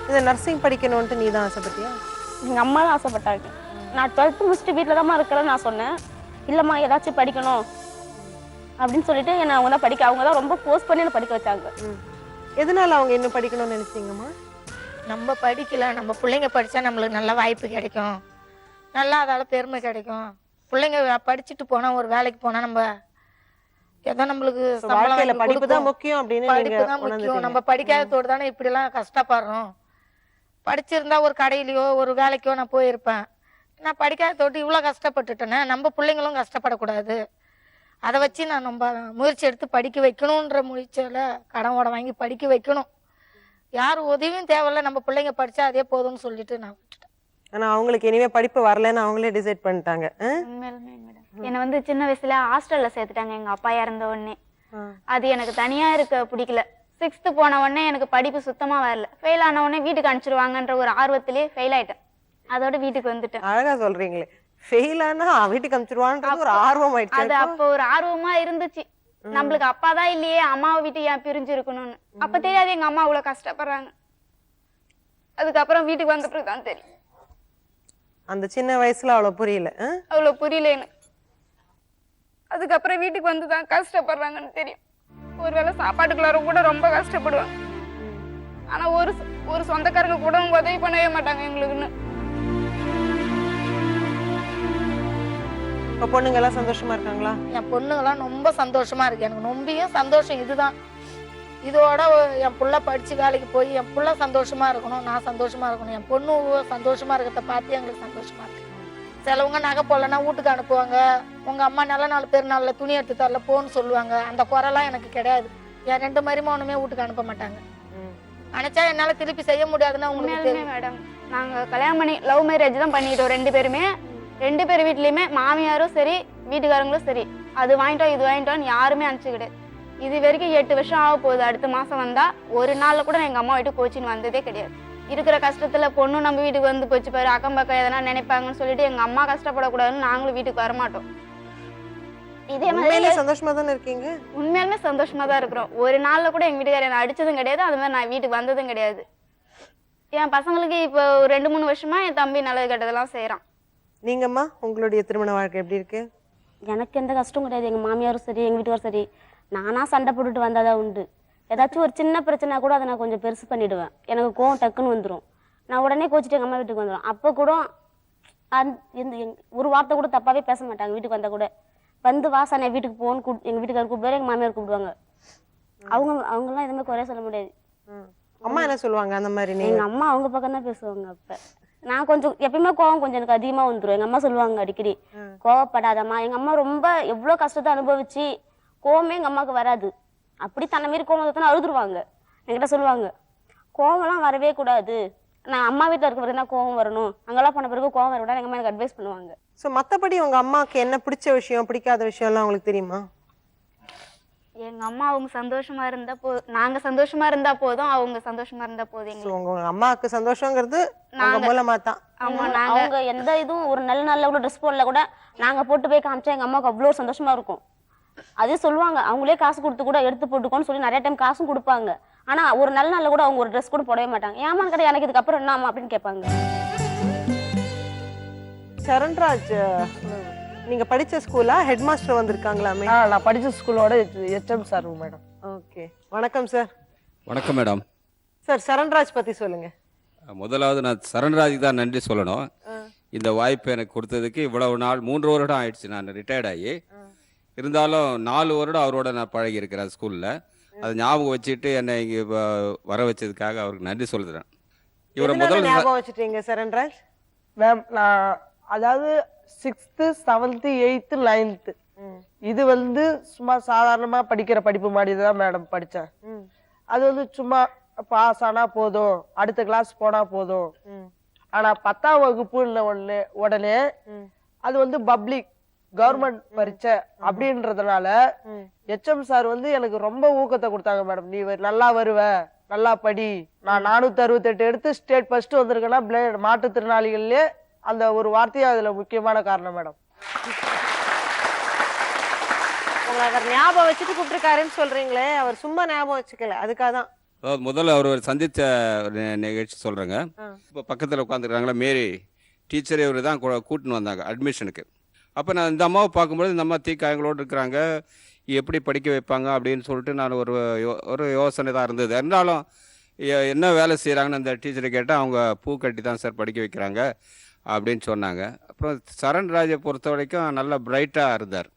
இந்த நர்சிங் படிக்கணும்னு நீ தான் ஆசைப்பட்டியா? எங்க அம்மா தான் ஆசைப்பட்டாங்க. நான் 12th முடிச்சுட்டு வீட்டில் தான் இருக்கிறேன்னு நான் சொன்னேன். இல்லம்மா ஏதாச்சும் படிக்கணும் அப்படின்னு சொல்லிட்டு என்ன அவங்க தான் ரொம்ப ஃபோர்ஸ் பண்ணி என்ன படிக்க வச்சாங்க. எதனால அவங்க இன்னும் படிக்கணும்னு நினைச்சீங்கம்மா? நம்ம படிக்கல, நம்ம பிள்ளைங்க படித்தா நம்மளுக்கு நல்ல வாய்ப்பு கிடைக்கும், நல்லா அதால பெருமை கிடைக்கும். பிள்ளைங்க படிச்சுட்டு போனால் ஒரு வேலைக்கு போனால் நம்ம ஏதோ நம்மளுக்கு படிப்பு தான் முக்கியம் அப்படின்னு. படிப்பு தான் முக்கியம். நம்ம படிக்காததோடு தானே இப்படிலாம் கஷ்டப்படுறோம். படிச்சிருந்தா ஒரு கடையிலையோ ஒரு வேலைக்கோ நான் போயிருப்பேன். நான் படிக்காததோடு இவ்வளோ கஷ்டப்பட்டுட்டேனே, நம்ம பிள்ளைங்களும் கஷ்டப்படக்கூடாது. அதை வச்சு நான் ரொம்ப முயற்சி எடுத்து படிக்க வைக்கணுன்ற முயற்சியில் கடனோட வாங்கி படிக்க வைக்கணும். யார் உதவியும் தேவையில்ல, நம்ம பிள்ளைங்க படிச்சா அதே போதும்னு சொல்லிட்டு நான் விட்டுட்டேன். ஆனா அவங்களுக்கு இனிமே படிப்பு வரலன்னு அவங்களே டிசைட் பண்ணிட்டாங்க. என்னை வந்து சின்ன வயசுல ஹாஸ்டல்ல சேர்த்துட்டாங்க எங்க அப்பா இறந்த உடனே. அது எனக்கு தனியா இருக்க பிடிக்கல. 6th போன உடனே எனக்கு படிப்பு சுத்தமா வரல. ஃபெயில் ஆன உடனே வீட்டுக்கு அனுப்பிச்சிருவாங்கன்ற ஒரு ஆர்வத்திலே ஃபெயில் ஆயிட்டேன். அதோட வீட்டுக்கு வந்துட்டேன். அழகா சொல்றீங்களே, ஃபெயில் ஆனா வீட்டுக்கு அனுப்பிச்சிருவான்றது ஒரு ஆர்வம் ஆயிடுச்சு. அது அப்போ ஒரு ஆர்வமா இருந்துச்சு. நம்மளுக்கு அப்பாதான் இல்லையே, அம்மாவை விட்டு ஏன் பிரிஞ்சு இருக்கணும்னு. அப்ப தெரியாது எங்க அம்மா அவ்வளவு கஷ்டப்படுறாங்க. அதுக்கப்புறம் வீட்டுக்கு வந்த பிறகுதான் தெரியும். அந்த சின்ன வயசுல அவ்வளவு புரியல. அவ்வளவு புரியல எனக்கு. அதுக்கப்புறம் வீட்டுக்கு வந்துதான் கஷ்டப்படுறாங்கன்னு தெரியும். ஒருவேளை சாப்பாட்டுக்குள்ளார கூட ரொம்ப கஷ்டப்படுவாங்க. ஆனா ஒரு சொந்தக்காரங்க கூட உதவி பண்ணவே மாட்டாங்க எங்களுக்குன்னு. இப்ப பொண்ணுங்க எல்லாம் சந்தோஷமா இருக்காங்களா? என் பொண்ணுங்கெல்லாம் ரொம்ப சந்தோஷமா இருக்கு. எனக்கு ரொம்பவும் சந்தோஷம் இதுதான். இதோட என் புள்ள படிச்சு வேலைக்கு போய் என் புள்ள சந்தோஷமா இருக்கணும், நான் சந்தோஷமா இருக்கணும். என் பொண்ணு சந்தோஷமா இருக்கிறத பார்த்து எங்களுக்கு சந்தோஷமா இருக்கு. சிலவங்க நகை போடலன்னா வீட்டுக்கு அனுப்புவாங்க. உங்க அம்மா நல்ல 4 பேர் நல்ல துணி எடுத்து தரல போன்னு சொல்லுவாங்க. அந்த குறைலாம் எனக்கு கிடையாது. என் 2 மருமகனுமே வீட்டுக்கு அனுப்ப மாட்டாங்க. நினைச்சா என்னால திருப்பி செய்ய முடியாதுன்னா உங்களுக்கு தெரியும் மேடம். நாங்க கல்யாணம் பண்ணி லவ் மேரேஜ் தான் பண்ணிட்டோம் 2 பேருமே. 2 பேர் வீட்லயுமே மாமியாரும் சரி வீட்டுக்காரங்களும் சரி அது வாங்கிட்டோம் இது வாங்கிட்டோம்னு யாருமே அனுப்பிச்சுக்கிட்டு. இது வரைக்கும் 8 வருஷம் ஆக போகுது. அடுத்த மாசம் வந்தா ஒரு நாள்ல கூட எங்க அம்மா வீட்டுக்கு கோச்சின்னு வந்ததே கிடையாது. இருக்கிற கஷ்டத்துல பொண்ணு நம்ம வீட்டுக்கு வந்து போச்சு பாரு, அக்கம் பக்கம் எதனா நினைப்பாங்கன்னு சொல்லிட்டு எங்க அம்மா கஷ்டப்படக்கூடாதுன்னு நாங்களும் வீட்டுக்கு வரமாட்டோம். இதே மாதிரி உண்மையிலே சந்தோஷமா தானே இருக்கீங்க? உண்மையாலுமே சந்தோஷமா தான் இருக்கிறோம். ஒரு நாள்ல கூட எங்க வீட்டுக்காரர் என்ன அடிச்சதும் கிடையாது, அது மாதிரி நான் வீட்டுக்கு வந்ததும் கிடையாது. என் பசங்களுக்கு இப்போ 2-3 வருஷமா என் தம்பி நல்லது கெட்டதெல்லாம் செய்யறான். நீங்கம்மா, உங்களுடைய திருமண வாழ்க்கை எப்படி இருக்கு? எனக்கு எந்த கஷ்டமும் கிடையாது. எங்கள் மாமியாரும் சரி எங்கள் வீட்டுக்காரும் சரி, நானாக சண்டை போட்டுட்டு வந்தாதான் உண்டு. ஏதாச்சும் ஒரு சின்ன பிரச்சனை கூட அதை நான் கொஞ்சம் பெருசு பண்ணிவிடுவேன். எனக்கு கோவம் டக்குன்னு வந்துடும். நான் உடனே கோச்சிட்டு எங்கள் அம்மா வீட்டுக்கு வந்துடும். அப்போ கூட ஒரு வார்த்தை கூட தப்பாகவே பேச மாட்டாங்க. வீட்டுக்கு வந்தால் கூட வந்து வாசனை வீட்டுக்கு போகணும்னு எங்கள் வீட்டுக்காரர் கூப்பிடுவாரு, எங்கள் மாமியார் கூப்பிடுவாங்க. அவங்கெல்லாம் எதுவுமே குறைய சொல்ல முடியாது. அம்மா என்ன சொல்லுவாங்க அந்த மாதிரி? எங்கள் அம்மா அவங்க பக்கம் தான் பேசுவாங்க. அப்போ நான் கொஞ்சம் எப்பயுமே கோவம் கொஞ்சம் எனக்கு அதிகமாக வந்துடும். எங்கள் அம்மா சொல்லுவாங்க அடிக்கடி, கோவப்படாதம்மா. எங்கள் அம்மா ரொம்ப எவ்வளோ கஷ்டத்தை அனுபவிச்சு கோவமே எங்கள் அம்மாவுக்கு வராது. அப்படி தன்னை மாரி கோவம் வந்தால் அழுதுருவாங்க. என்கிட்ட சொல்லுவாங்க, கோவம்லாம் வரவே கூடாது, நான் அம்மா வீட்டில் இருக்க பிறகு தான் கோவம் வரணும், அங்கெல்லாம் போன பிறகு கோவம் வரக்கூடாது. எங்கள் அம்மா எனக்கு அட்வைஸ் பண்ணுவாங்க. ஸோ மற்றபடி உங்கள் அம்மாவுக்கு என்ன பிடிச்ச விஷயம் பிடிக்காத விஷயம்லாம் உங்களுக்கு தெரியுமா? எங்க அம்மா அவங்க சந்தோஷமா இருந்தா நாங்க சந்தோஷமா இருந்தா போதும், அவங்க சந்தோஷமா இருந்தா போதும். ஸோ உங்கள் அம்மாவுக்கு சந்தோஷங்கிறது உங்கள் மூலமாக தான். அவங்க எந்த இதுவும் ஒரு நல்ல நல்ல கூட ட்ரெஸ் போடல கூட நாங்கள் போட்டு போய் காமிச்சா எங்கள் அம்மாவுக்கு அவ்வளோ சந்தோஷமா இருக்கும். அதே சொல்லுவாங்க, அவங்களே காசு கொடுத்து கூட எடுத்து போட்டுக்கோன்னு சொல்லி நிறைய டைம் காசும் கொடுப்பாங்க. ஆனால் ஒரு நல்ல நாளில் கூட அவங்க ஒரு ட்ரெஸ் கூட போடவே மாட்டாங்க. ஏமா கடை எனக்கு இதுக்கப்புறம் என்ன அப்படின்னு கேட்பாங்க. சரண்ராஜ், நீங்க படிச்ச ஸ்கூலா? ஹெட் மாஸ்டர் வந்திருக்காங்களாமே? நான் படிச்ச ஸ்கூலோட HM சார் மேடம். ஓகே, வணக்கம் சார். வணக்கம் மேடம். சார், சரண்ராஜ் பத்தி சொல்லுங்க. முதலாவது நான் சரண்ராஜுக்கு தான் நன்றி சொல்லணும். இந்த வாய்ப்பு எனக்கு கொடுத்ததுக்கு. இவ்வளவு நாள் 3 வருடம் ஆயிடுச்சு நான் ரிட்டையர்ட் ஆகி. இருந்தாலும் 4 வருடம் அவரோட நான் பழகி இருக்கிறேன் ஸ்கூலில். அதை ஞாபகம் வச்சுட்டு என்னை இங்கே வர வச்சதுக்காக அவருக்கு நன்றி சொல்லுறேன். இவரை முதல்ல ஞாபகம் வச்சுட்டீங்க சரண்ராஜ்? மேம், நான் அதாவது 6th 7th 8th 9th இது சும்மா சாதாரணமா படிக்கிற படிப்பு மாதிரி தான் மேடம் படித்தேன். அது சும்மா பாஸ் ஆனா போதும், அடுத்த கிளாஸ் போனா போதும். ஆனா 10ஆம் வகுப்பு உடனே அது பப்ளிக் கவர்மெண்ட் பரீட்சை அப்படின்றதுனால HM சார் எனக்கு ரொம்ப ஊக்கத்தை கொடுத்தாங்க. மேடம், நீ நல்லா வருவ, நல்லா படி. நான் 468 எடுத்து ஸ்டேட் ஃபர்ஸ்ட் வந்திருக்கேன்னா மாற்றுத்திறனாளிகள்லயே அந்த ஒரு வார்த்தையே அதுல முக்கியமான காரணம் மேடம். உங்களை அவர் ஞாபகம் வச்சுட்டு கூப்பிட்டுருக்காருன்னு சொல்றீங்களே, அவர் சும்மா ஞாபகம் வச்சுக்கல, அதுக்காக தான். அதாவது முதல்ல அவர் சந்தித்த நிகழ்ச்சி சொல்கிறேங்க. இப்போ பக்கத்தில் உட்காந்துருக்காங்களா மேரி டீச்சரே இவர் தான் கூட்டின்னு வந்தாங்க அட்மிஷனுக்கு. அப்போ நான் இந்த அம்மாவை பார்க்கும்போது இந்த அம்மா தீக்காயங்களோடு இருக்கிறாங்க, எப்படி படிக்க வைப்பாங்க அப்படின்னு சொல்லிட்டு நான் ஒரு யோசனை தான் இருந்தது. இருந்தாலும் என்ன வேலை செய்கிறாங்கன்னு அந்த டீச்சரை கேட்டால் அவங்க பூ கட்டி தான் சார் படிக்க வைக்கிறாங்க அப்படின்னு சொன்னாங்க. அப்புறம் சரண்ராஜை பொறுத்த வரைக்கும் நல்லா பிரைட்டாக இருந்தார்.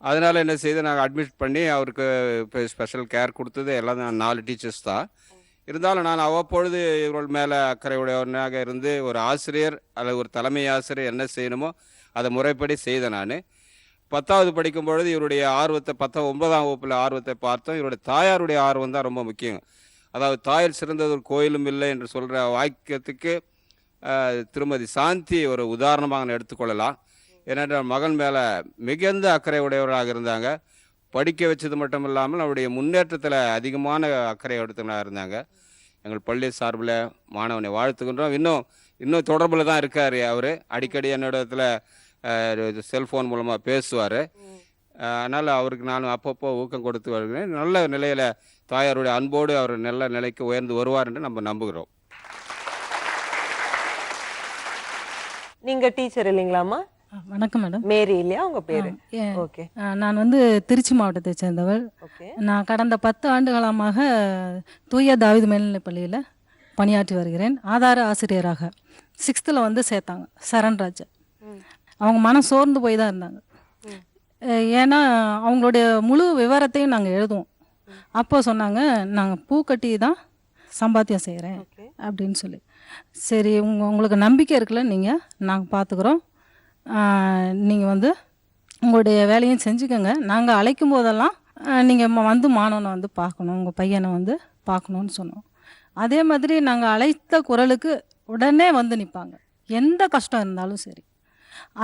அதனால் என்ன செய்து நாங்கள் அட்மிட் பண்ணி அவருக்கு இப்போ ஸ்பெஷல் கேர் கொடுத்தது எல்லாம் 4 டீச்சர்ஸ் தான். இருந்தாலும் நான் அவ்வப்பொழுது இவர்கள் மேலே அக்கறை உடையவனாக இருந்து ஒரு ஆசிரியர் அல்லது ஒரு தலைமை ஆசிரியர் என்ன செய்யணுமோ அதை முறைப்படி செய்தேன். நான் 10வது படிக்கும் பொழுது இவருடைய ஆர்வத்தை 9ஆம் வகுப்பில் ஆர்வத்தை பார்த்தோம். இவருடைய தாயாருடைய ஆர்வம் தான் ரொம்ப முக்கியம். அதாவது தாயில் சிறந்தது ஒரு கோயிலும் இல்லை என்று சொல்கிற வாக்கியத்துக்கு திருமதி சாந்தி ஒரு உதாரணமாக எடுத்துக்கொள்ளலாம். ஏனென்றால் மகன் மேலே மிகுந்த அக்கறை உடையவராக இருந்தாங்க. படிக்க வச்சது மட்டும் இல்லாமல் அவருடைய முன்னேற்றத்தில் அதிகமான அக்கறை எடுத்தவனாக இருந்தாங்க. எங்கள் பள்ளி சார்பில் மாணவனை வாழ்த்துக்கின்றோம். இன்னும் தொடர்பில் தான் இருக்கார். அவர் அடிக்கடி என்னிடத்தில் செல்ஃபோன் மூலமாக பேசுவார். அதனால் அவருக்கு நான் அப்பப்போ ஊக்கம் கொடுத்து வருகிறேன். நல்ல நிலையில் தாயாருடைய அன்போடு அவர் நல்ல நிலைக்கு உயர்ந்து வருவார் என்று நம்ம நம்புகிறோம். நீங்க டீச்சர் இல்லைங்களாமா? வணக்கம் மேடம். மேரி இல்லையா உங்க பேரு? ஓகே. நான் திருச்சி மாவட்டத்தை சேர்ந்தவள். நான் கடந்த 10 ஆண்டுகாலமாக தூய தாவீது மேல்நிலைப் பள்ளியில் பணியாற்றி வருகிறேன். ஆதார ஆசிரியராக 6th சேர்த்தாங்க சரண்ராஜ். அவங்க மனம் சோர்ந்து போய் தான் இருந்தாங்க. ஏன்னா அவங்களுடைய முழு விவரத்தையும் நாங்கள் எழுதுவோம். அப்போ சொன்னாங்க, நாங்கள் பூ கட்டி தான் சம்பாத்தியம் செய்கிறேன் அப்படின்னு சொல்லி. சரி, உங்களுக்கு நம்பிக்கை இருக்குல்ல, நாங்கள் பார்த்துக்குறோம், நீங்கள் உங்களுடைய வேலையும் செஞ்சுக்கோங்க, நாங்கள் அழைக்கும் போதெல்லாம் நீங்கள் மாணவனை பார்க்கணும், உங்கள் பையனை பார்க்கணுன்னு சொன்னோம். அதே மாதிரி நாங்கள் அழைத்த குரலுக்கு உடனே நிற்பாங்க, எந்த கஷ்டம் இருந்தாலும் சரி.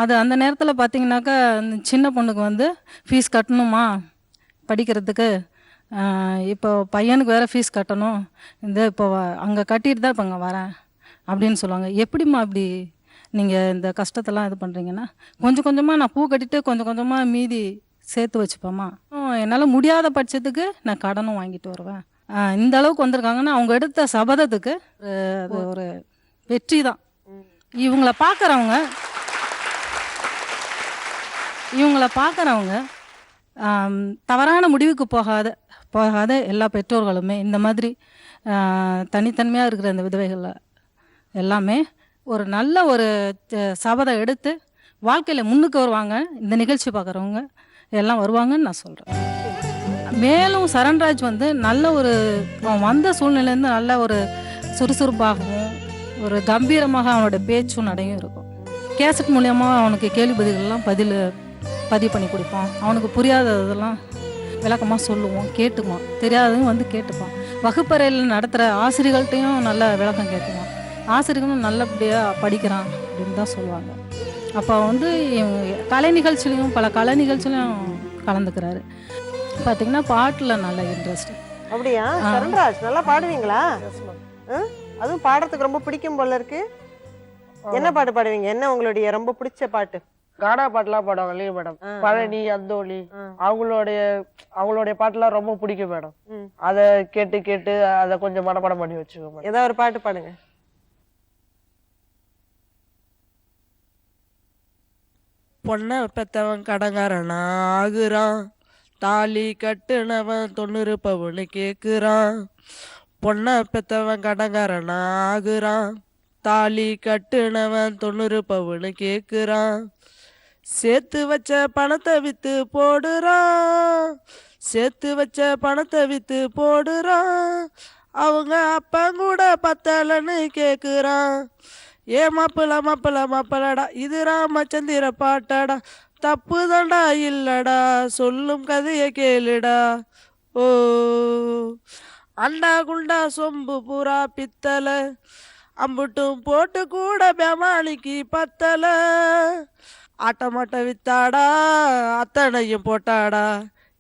அது அந்த நேரத்தில் பார்த்தீங்கன்னாக்கா சின்ன பொண்ணுக்கு ஃபீஸ் கட்டணுமா படிக்கிறதுக்கு, இப்போ பையனுக்கு வேறு ஃபீஸ் கட்டணும், இப்போ அங்கே கட்டிட்டு தான் இப்போ அங்கே வரேன் அப்படின்னு சொல்லுவாங்க. எப்படிம்மா அப்படி நீங்கள் இந்த கஷ்டத்தெல்லாம் இது பண்ணுறீங்கன்னா, கொஞ்சம் கொஞ்சமாக நான் பூ கட்டிட்டு கொஞ்சம் கொஞ்சமாக மீதி சேர்த்து வச்சுப்போமா. என்னால் முடியாத பட்சத்துக்கு நான் கடனும் வாங்கிட்டு வருவேன். இந்த அளவுக்கு வந்திருக்காங்கன்னா அவங்க எடுத்த சபதத்துக்கு அது ஒரு வெற்றி தான். இவங்கள பார்க்குறவங்க தவறான முடிவுக்கு போகாத எல்லா பெற்றோர்களுமே இந்த மாதிரி தனித்தன்மையாக இருக்கிற இந்த விதவைகள் எல்லாமே ஒரு நல்ல ஒரு சபதம் எடுத்து வாழ்க்கையில் முன்னுக்கு வருவாங்க. இந்த நிகழ்ச்சி பார்க்குறவங்க எல்லாம் வருவாங்கன்னு நான் சொல்கிறேன். மேலும் சரண்ராஜ் வந்து நல்ல ஒரு வந்த சூழ்நிலையிலேருந்து நல்ல ஒரு சுறுசுறுப்பாகவும் ஒரு கம்பீரமாக அவனோட பேச்சும் நடையும் இருக்கும். கேசட் மூலியமாக அவனுக்கு கேள்வி பதில்கள்லாம் பதிவு பண்ணி கொடுப்பான். அவனுக்கு புரியாததெல்லாம் விளக்கமாக சொல்லுவோம், கேட்டுக்குவான். தெரியாததும் வந்து கேட்டுப்பான். வகுப்பறையில் நடத்துகிற ஆசிரியர்கள்ட்டையும் நல்ல விளக்கம் கேட்டுக்குவான். ஆசிரியர்களும் நல்லபடியாக படிக்கிறான் அப்படின்னு தான் சொல்லுவாங்க. அப்போ வந்து பல கலை நிகழ்ச்சிலையும் கலந்துக்கிறாரு. பார்த்தீங்கன்னா பாட்டில் நல்ல இன்ட்ரெஸ்ட். அப்படியா சரண்ராஜ்? நல்லா பாடுவீங்களா? அதுவும் பாடுறதுக்கு ரொம்ப பிடிக்கும் போல இருக்கு. என்ன பாட்டு பாடுவீங்க? என்ன உங்களுடைய ரொம்ப பிடிச்ச பாட்டு? கானா பாட்டுலாம் பாடுவாங்க இல்லையா மேடம், பழனி, அந்தோணி, அவங்களுடைய பாட்டுலாம் ரொம்ப பிடிக்கும் மேடம். அதை கேட்டு அதை கொஞ்சம் மனப்பாடம் பண்ணி வச்சுக்கோங்க. ஏதாவது ஒரு பாட்டு பாடுங்க. பொண்ணை பெத்தவன் கடங்காரனா ஆகுறான், தாலி கட்டுனவன் 90 பவுனு கேக்குறான். பொண்ணை பெத்தவன் கடங்காரனா ஆகுறான், தாலி கட்டுனவன் 90 பவுனு கேக்குறான். சேர்த்து வச்ச பணத்தை வித்து போடுறான், அவங்க அப்பங்கூட பத்தலன்னு கேக்குறான். ஏ மாப்பிளடா இது ராமச்சந்திர பாட்டடா, தப்பு தாண்டா இல்லடா சொல்லும் கதைய கேளுடா. ஓ அண்டா குண்டா சொம்பு பூரா பித்தளை, அம்புட்டும் போட்டு கூட பெமானிக்கு பத்தலை. ஆட்டமாட்ட வித்தாடா அத்தனையும் போட்டாடா,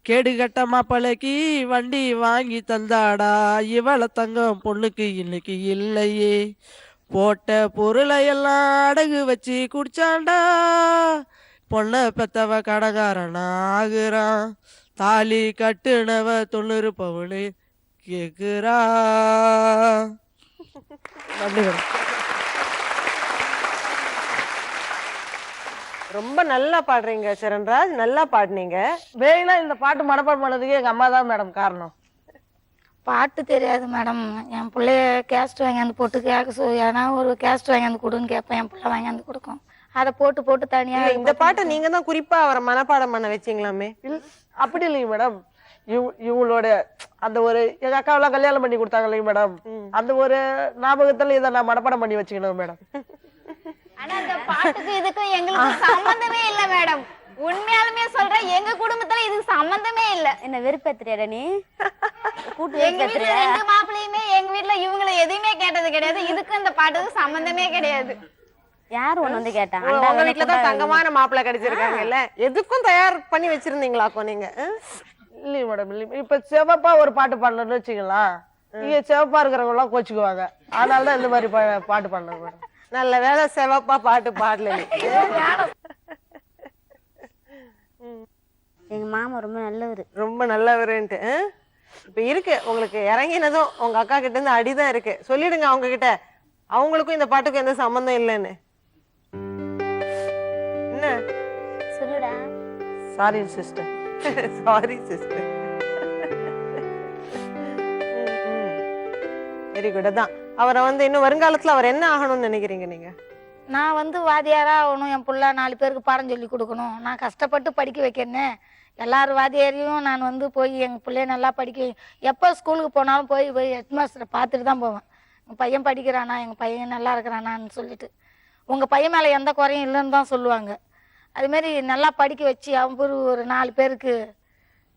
கேடுகட்ட மாப்பிளைக்கு வண்டி வாங்கி தந்தாடா. இவள தங்கம் பொண்ணுக்கு இன்னைக்கு இல்லையே, போட்ட பொருளை எல்லாம் அடகு வச்சு குடிச்சாண்டா. பொண்ணை பெத்தவ கடகாரனா ஆகுறான், தாலி கட்டுனவ 90 பவுனு கேக்குறா. ரொம்ப நல்லா பாடுறீங்க சரண்ராஜ், நல்லா பாடுனீங்க. மெயினா இந்த பாட்டு மனப்பாடம் பண்ணதுக்கு எங்க அம்மா தான் மேடம் காரணம். பாட்டு தெரியாது மேடம். என் பிள்ளைய கேஸ்ட் வாங்கியாந்து போட்டு ஏன்னா ஒரு கேஸ்ட் வாங்கியாந்து கொடுன்னு கேட்பேன். என் பிள்ளை வாங்கியாந்து கொடுக்கும். அதை போட்டு தனியா இந்த பாட்டை நீங்க தான் குறிப்பா அவரை மனப்பாடம் பண்ண வச்சீங்களாமே? அப்படி இல்லைங்க மேடம், இவங்களோட அந்த ஒரு எங்க அக்காவெல்லாம் கல்யாணம் பண்ணி கொடுத்தாங்க இல்லைங்க மேடம், அந்த ஒரு ஞாபகத்துல இதை நான் மனப்பாடம் பண்ணி வச்சுக்கணும் மேடம். ஆனா அந்த பாட்டுக்கு இதுக்கும் எங்களுக்கு சம்பந்தமே இல்ல மேடம். உண்மையாலுமே சொல்றேன், எங்க குடும்பத்துல இதுக்கு சம்பந்தமே இல்ல. என்ன வெறுப்பேத்துறியா நீ? எங்க வீட்டுல 2 மாப்பிள்ளையுமே எங்க வீட்டுல இவங்களை எதையுமே கேட்டது கிடையாது. இதுக்கு இந்த பாட்டுக்கு சம்பந்தமே கிடையாது. யார் ஒண்ணு வந்து கேட்டாங்க? உங்க வீட்டுலதான் தங்கமான மாப்பிள்ளை கிடைச்சிருக்காங்கல்ல, எதுக்கும் தயார் பண்ணி வச்சிருந்தீங்களாக்கோ நீங்க? இல்லைங்க மேடம், இல்லை. இப்ப சிவப்பா ஒரு பாட்டு பாடணும்னு வச்சுங்களா, நீங்க சிவப்பா இருக்கிறவங்க எல்லாம் கோச்சுக்குவாங்க. அதனாலதான் இந்த மாதிரி பாட்டு பாடணும் மேடம். நல்ல வேலை சிவப்பா பாட்டு பாடல. எங்க மாமா ரொம்ப நல்லவருன்ட்டு. இப்ப இருக்கு உங்களுக்கு இறங்கினதும் உங்க அக்கா கிட்ட இருந்து அடிதான் இருக்கு. சொல்லிடுங்க அவங்க கிட்ட, அவங்களுக்கும் இந்த பாட்டுக்கும் எந்த சம்பந்தம் இல்லைன்னு. என்ன சொல்லுடா. Sorry sister. Sorry sister. Very good. அதான் அவரை வந்து இன்னும் வருங்காலத்துல அவர் என்ன ஆகணும்னு நினைக்கிறீங்க நீங்க? நான் வந்து வாத்தியாரா ஆகணும். என் பிள்ளை 4 பேருக்கு பாடம் சொல்லி கொடுக்கணும். நான் கஷ்டப்பட்டு படிக்க வைக்கிறேன்னு எல்லாரும் வாத்தியாரையும் நான் வந்து போய் எங்கள் பிள்ளைய நல்லா படிக்க, எப்போ ஸ்கூலுக்கு போனாலும் போய் ஹெட் மாஸ்டரை பார்த்துட்டு தான் போவேன். எங்கள் பையன் படிக்கிறானா, எங்கள் பையன் நல்லா இருக்கிறானான்னு சொல்லிட்டு. உங்கள் பையன் மேலே எந்த குறையும் இல்லைன்னு தான் சொல்லுவாங்க. அதுமாரி நல்லா படிக்க வச்சு அவங்க ஒரு 4 பேருக்கு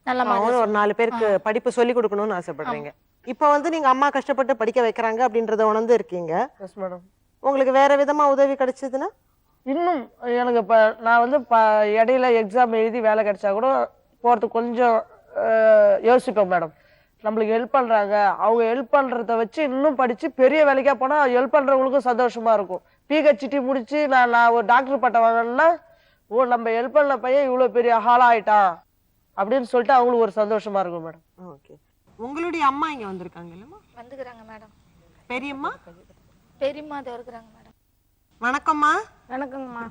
நல்ல மாதிரி ஒரு 4 பேருக்கு படிப்பு சொல்லி கொடுக்கணும்னு ஆசைப்படுறீங்க. இப்போ வந்து நீங்க அம்மா கஷ்டப்பட்டு படிக்க வைக்கிறாங்க அப்படின்றத உணர்ந்து இருக்கீங்க. Yes madam. உங்களுக்கு வேற விதமா உதவி கிடைச்சதுன்னா? இன்னும் எனக்கு இப்போ நான் வந்து இடையில எக்ஸாம் எழுதி வேலை கிடைச்சா கூட போகிறதுக்கு கொஞ்சம் யோசிப்பேன் மேடம். நம்மளுக்கு ஹெல்ப் பண்ணுறாங்க, அவங்க ஹெல்ப் பண்ணுறத வச்சு இன்னும் படித்து பெரிய வேலைக்காக போனால் ஹெல்ப் பண்ணுறவங்களுக்கும் சந்தோஷமாக இருக்கும். பிஹெச்டி முடித்து நான் ஒரு டாக்டர் பட்டம் வாங்கினா, ஓ நம்ம ஹெல்ப் பண்ண பையன் இவ்வளோ பெரிய ஆளாயிட்டான் அப்படின்னு சொல்லிட்டு அவங்களுக்கு ஒரு சந்தோஷமா இருக்கும் மேடம். ஓகே. உங்களுடைய அம்மா இங்க வந்திருக்காங்க இல்லம்மா? வந்துக்கிறாங்க மேடம். பெரியம்மா? பெரியம்மா தான் இருக்கிறாங்க மேடம். வணக்கம்மா. வணக்கங்கம்மா.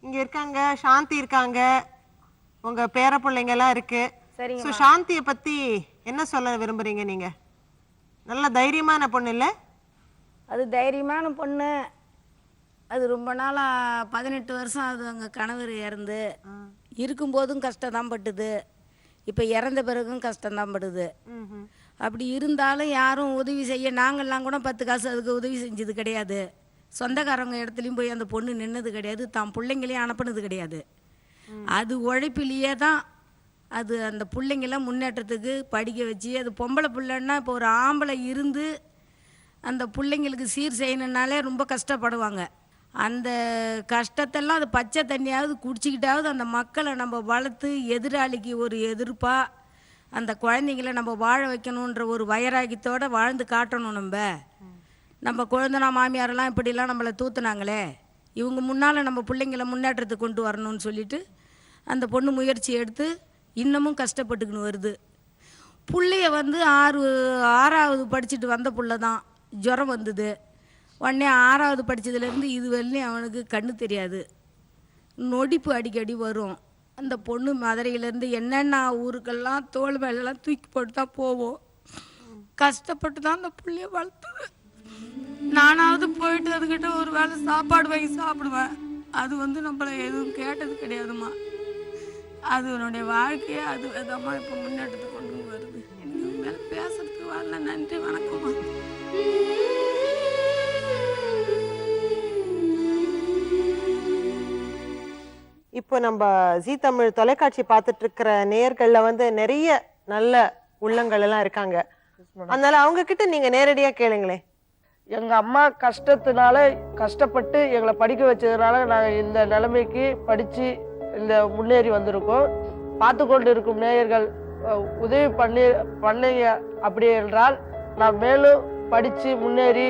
இங்க இருக்காங்க, சாந்தி இருக்காங்க, உங்க பேர பிள்ளைங்க எல்லாம் இருக்கு. சரிங்க. ஸோ சாந்தியை பத்தி என்ன சொல்ல விரும்புறீங்க நீங்க? நல்ல தைரியமான பொண்ணு இல்ல? அது தைரியமான பொண்ணு. அது ரொம்ப நாளாக 18 வருஷம் அது அங்கே கணவர் இறந்து இருக்கும்போதும் கஷ்டம் தான் பட்டுது, இப்போ இறந்த பிறகும் கஷ்டம்தான் படுது. அப்படி இருந்தாலும் யாரும் உதவி செய்ய, நாங்கள்லாம் கூட 10 காசு அதுக்கு உதவி செஞ்சது கிடையாது. சொந்தக்காரங்க இடத்துலையும் போய் அந்த பொண்ணு நின்னது கிடையாது, தான் பிள்ளைங்களையும் அனுப்புனது கிடையாது. அது உழைப்பிலேயே தான் அது அந்த பிள்ளைங்களாம் முன்னேற்றத்துக்கு படிக்க வச்சு, அது பொம்பளை பிள்ளைன்னா இப்போ ஒரு ஆம்பளை இருந்து அந்த பிள்ளைங்களுக்கு சீர் செய்யணுன்னாலே ரொம்ப கஷ்டப்படுவாங்க. அந்த கஷ்டத்தெல்லாம் அது பச்சை தண்ணியாவது குடிச்சிக்கிட்டாவது அந்த மக்களை நம்ம வளர்த்து எதிராளிக்கு ஒரு எதிர்ப்பாக அந்த குழந்தைங்கள நம்ம வாழ வைக்கணுன்ற ஒரு வைராகியத்தோடு வாழ்ந்து காட்டணும். நம்ம குழந்தனா மாமியாரெல்லாம் இப்படிலாம் நம்மளை தூத்துனாங்களே, இவங்க முன்னால் நம்ம பிள்ளைங்கள முன்னேற்றத்துக்கு கொண்டு வரணும்னு சொல்லிட்டு அந்த பொண்ணு முயற்சி எடுத்து இன்னமும் கஷ்டப்பட்டுக்கின்னு வருது. பிள்ளைய வந்து 6வது படிச்சுட்டு வந்த பிள்ளை தான் ஜுரம் வந்தது. உடனே 6வது படித்ததுலேருந்து இது வரலையும் அவனுக்கு கண்ணு தெரியாது, நொடிப்பு அடிக்கடி வரும். அந்த பொண்ணு மதுரையிலேருந்து என்னென்ன ஊருக்கெல்லாம் தோல் மேலெல்லாம் தூக்கி போட்டு தான் போவோம். கஷ்டப்பட்டு தான் அந்த பிள்ளைய வளர்த்துது. நானாவது போயிட்டு அதுக்கிட்ட ஒரு வேளை சாப்பாடு வாங்கி சாப்பிடுவேன். அது வந்து நம்மளை எதுவும் கேட்டது கிடையாதுமா. அது என்னுடைய வாழ்க்கையே அது விதமா இப்போ முன்னேற்றத்தை கொண்டு வருது. எனக்கு மேலே பேசுறதுக்கு வரல. நன்றி, வணக்கம்மா. இப்போ நம்ம ஜீ தமிழ் தொலைக்காட்சி பார்த்துட்டு இருக்கிற நேயர்கள்ல வந்து நிறைய நல்ல உள்ளங்கள் எல்லாம் இருக்காங்க. அதனால அவங்க கிட்ட நீங்க நேரடியா கேளுங்களேன். எங்க அம்மா கஷ்டத்தினால கஷ்டப்பட்டு எங்களை படிக்க வச்சதுனால நாங்கள் இந்த நிலைமைக்கு படித்து இந்த முன்னேறி வந்திருக்கோம். பார்த்து கொண்டு இருக்கும் நேயர்கள் உதவி பண்ணீங்க அப்படி என்றால் நான் மேலும் படித்து முன்னேறி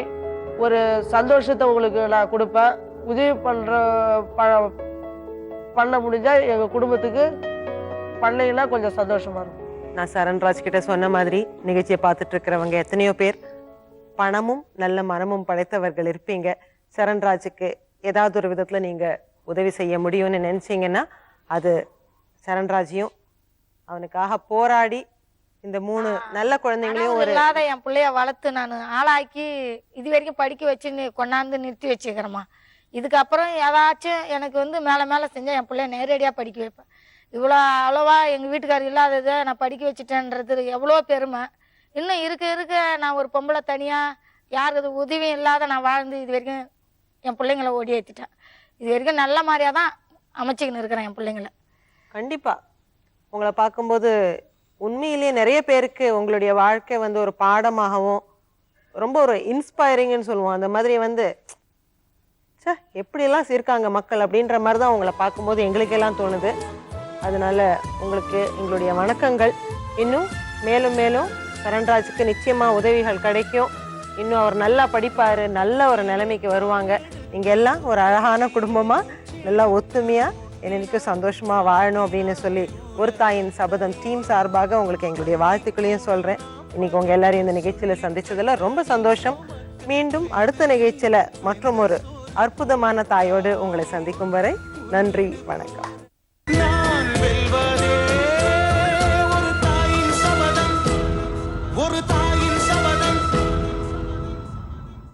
ஒரு சந்தோஷத்தை உங்களுக்கு நான் கொடுப்பேன். உதவி பண்ண முடிஞ்சால் எங்கள் குடும்பத்துக்கு பண்ணீங்கன்னா கொஞ்சம் சந்தோஷமாக இருக்கும். நான் சரண்ராஜ் கிட்ட சொன்ன மாதிரி நிகழ்ச்சியை பார்த்துட்டு இருக்கிறவங்க எத்தனையோ பேர் பணமும் நல்ல மனமும் படைத்தவர்கள் இருப்பீங்க. சரண்ராஜுக்கு ஏதாவது ஒரு விதத்துல நீங்க உதவி செய்ய முடியும்னு நினைச்சீங்கன்னா அது சரண்ராஜையும் அவனுக்காக போராடி இந்த 3 நல்ல குழந்தைங்களையும் ஒரு இல்லாத என் பிள்ளைய வளர்த்து நான் ஆளாக்கி இது வரைக்கும் படிக்க வச்சுன்னு கொண்டாந்து நிறுத்தி வச்சுக்கிறேம்மா. இதுக்கப்புறம் ஏதாச்சும் எனக்கு வந்து மேலே செஞ்சால் என் பிள்ளைய நேரடியாக படிக்க வைப்பேன். இவ்வளோ அவ்வளோவா எங்கள் வீட்டுக்காரர் இல்லாததை நான் படிக்க வச்சுட்டேன்றது எவ்வளோ பெருமை. இன்னும் இருக்க நான் ஒரு பொம்பளை தனியாக யாருக்கு உதவியும் இல்லாத நான் வாழ்ந்து இது வரைக்கும் என் பிள்ளைங்கள ஓடி ஏற்றிட்டேன். இது வரைக்கும் நல்ல மாதிரியாக தான் அமைச்சிக்கின்னு இருக்கிறேன் என் பிள்ளைங்கள. கண்டிப்பாக உங்களை பார்க்கும்போது உண்மையிலேயே நிறைய பேருக்கு உங்களுடைய வாழ்க்கை வந்து ஒரு பாடமாகவும் ரொம்ப ஒரு இன்ஸ்பைரிங்னு சொல்லுவோம். அந்த மாதிரி வந்து எப்படியெல்லாம் இருக்காங்க மக்கள் அப்படின்ற மாதிரி தான் உங்களை பார்க்கும்போது எங்களுக்கெல்லாம் தோணுது. அதனால உங்களுக்கு எங்களுடைய வணக்கங்கள். இன்னும் மேலும் மேலும் சரண்ராஜுக்கு நிச்சயமாக உதவிகள் கிடைக்கும். இன்னும் அவர் நல்லா படிப்பார், நல்ல ஒரு நிலைமைக்கு வருவாங்க. நீங்கள் எல்லாம் ஒரு அழகான குடும்பமாக நல்லா ஒத்துமையாக என்னைக்கும் சந்தோஷமாக வாழணும் அப்படின்னு சொல்லி ஒரு தாயின் சபதம் டீம் சார்பாக உங்களுக்கு எங்களுடைய வாழ்த்துக்களையும் சொல்கிறேன். இன்னைக்கு உங்கள் எல்லாரையும் இந்த நிகழ்ச்சியில் சந்தித்ததில் ரொம்ப சந்தோஷம். மீண்டும் அடுத்த நிகழ்ச்சியில் மற்றும் ஒரு அற்புதமான தாயோடு உங்களை சந்திக்கும் வரை நன்றி, வணக்கம்.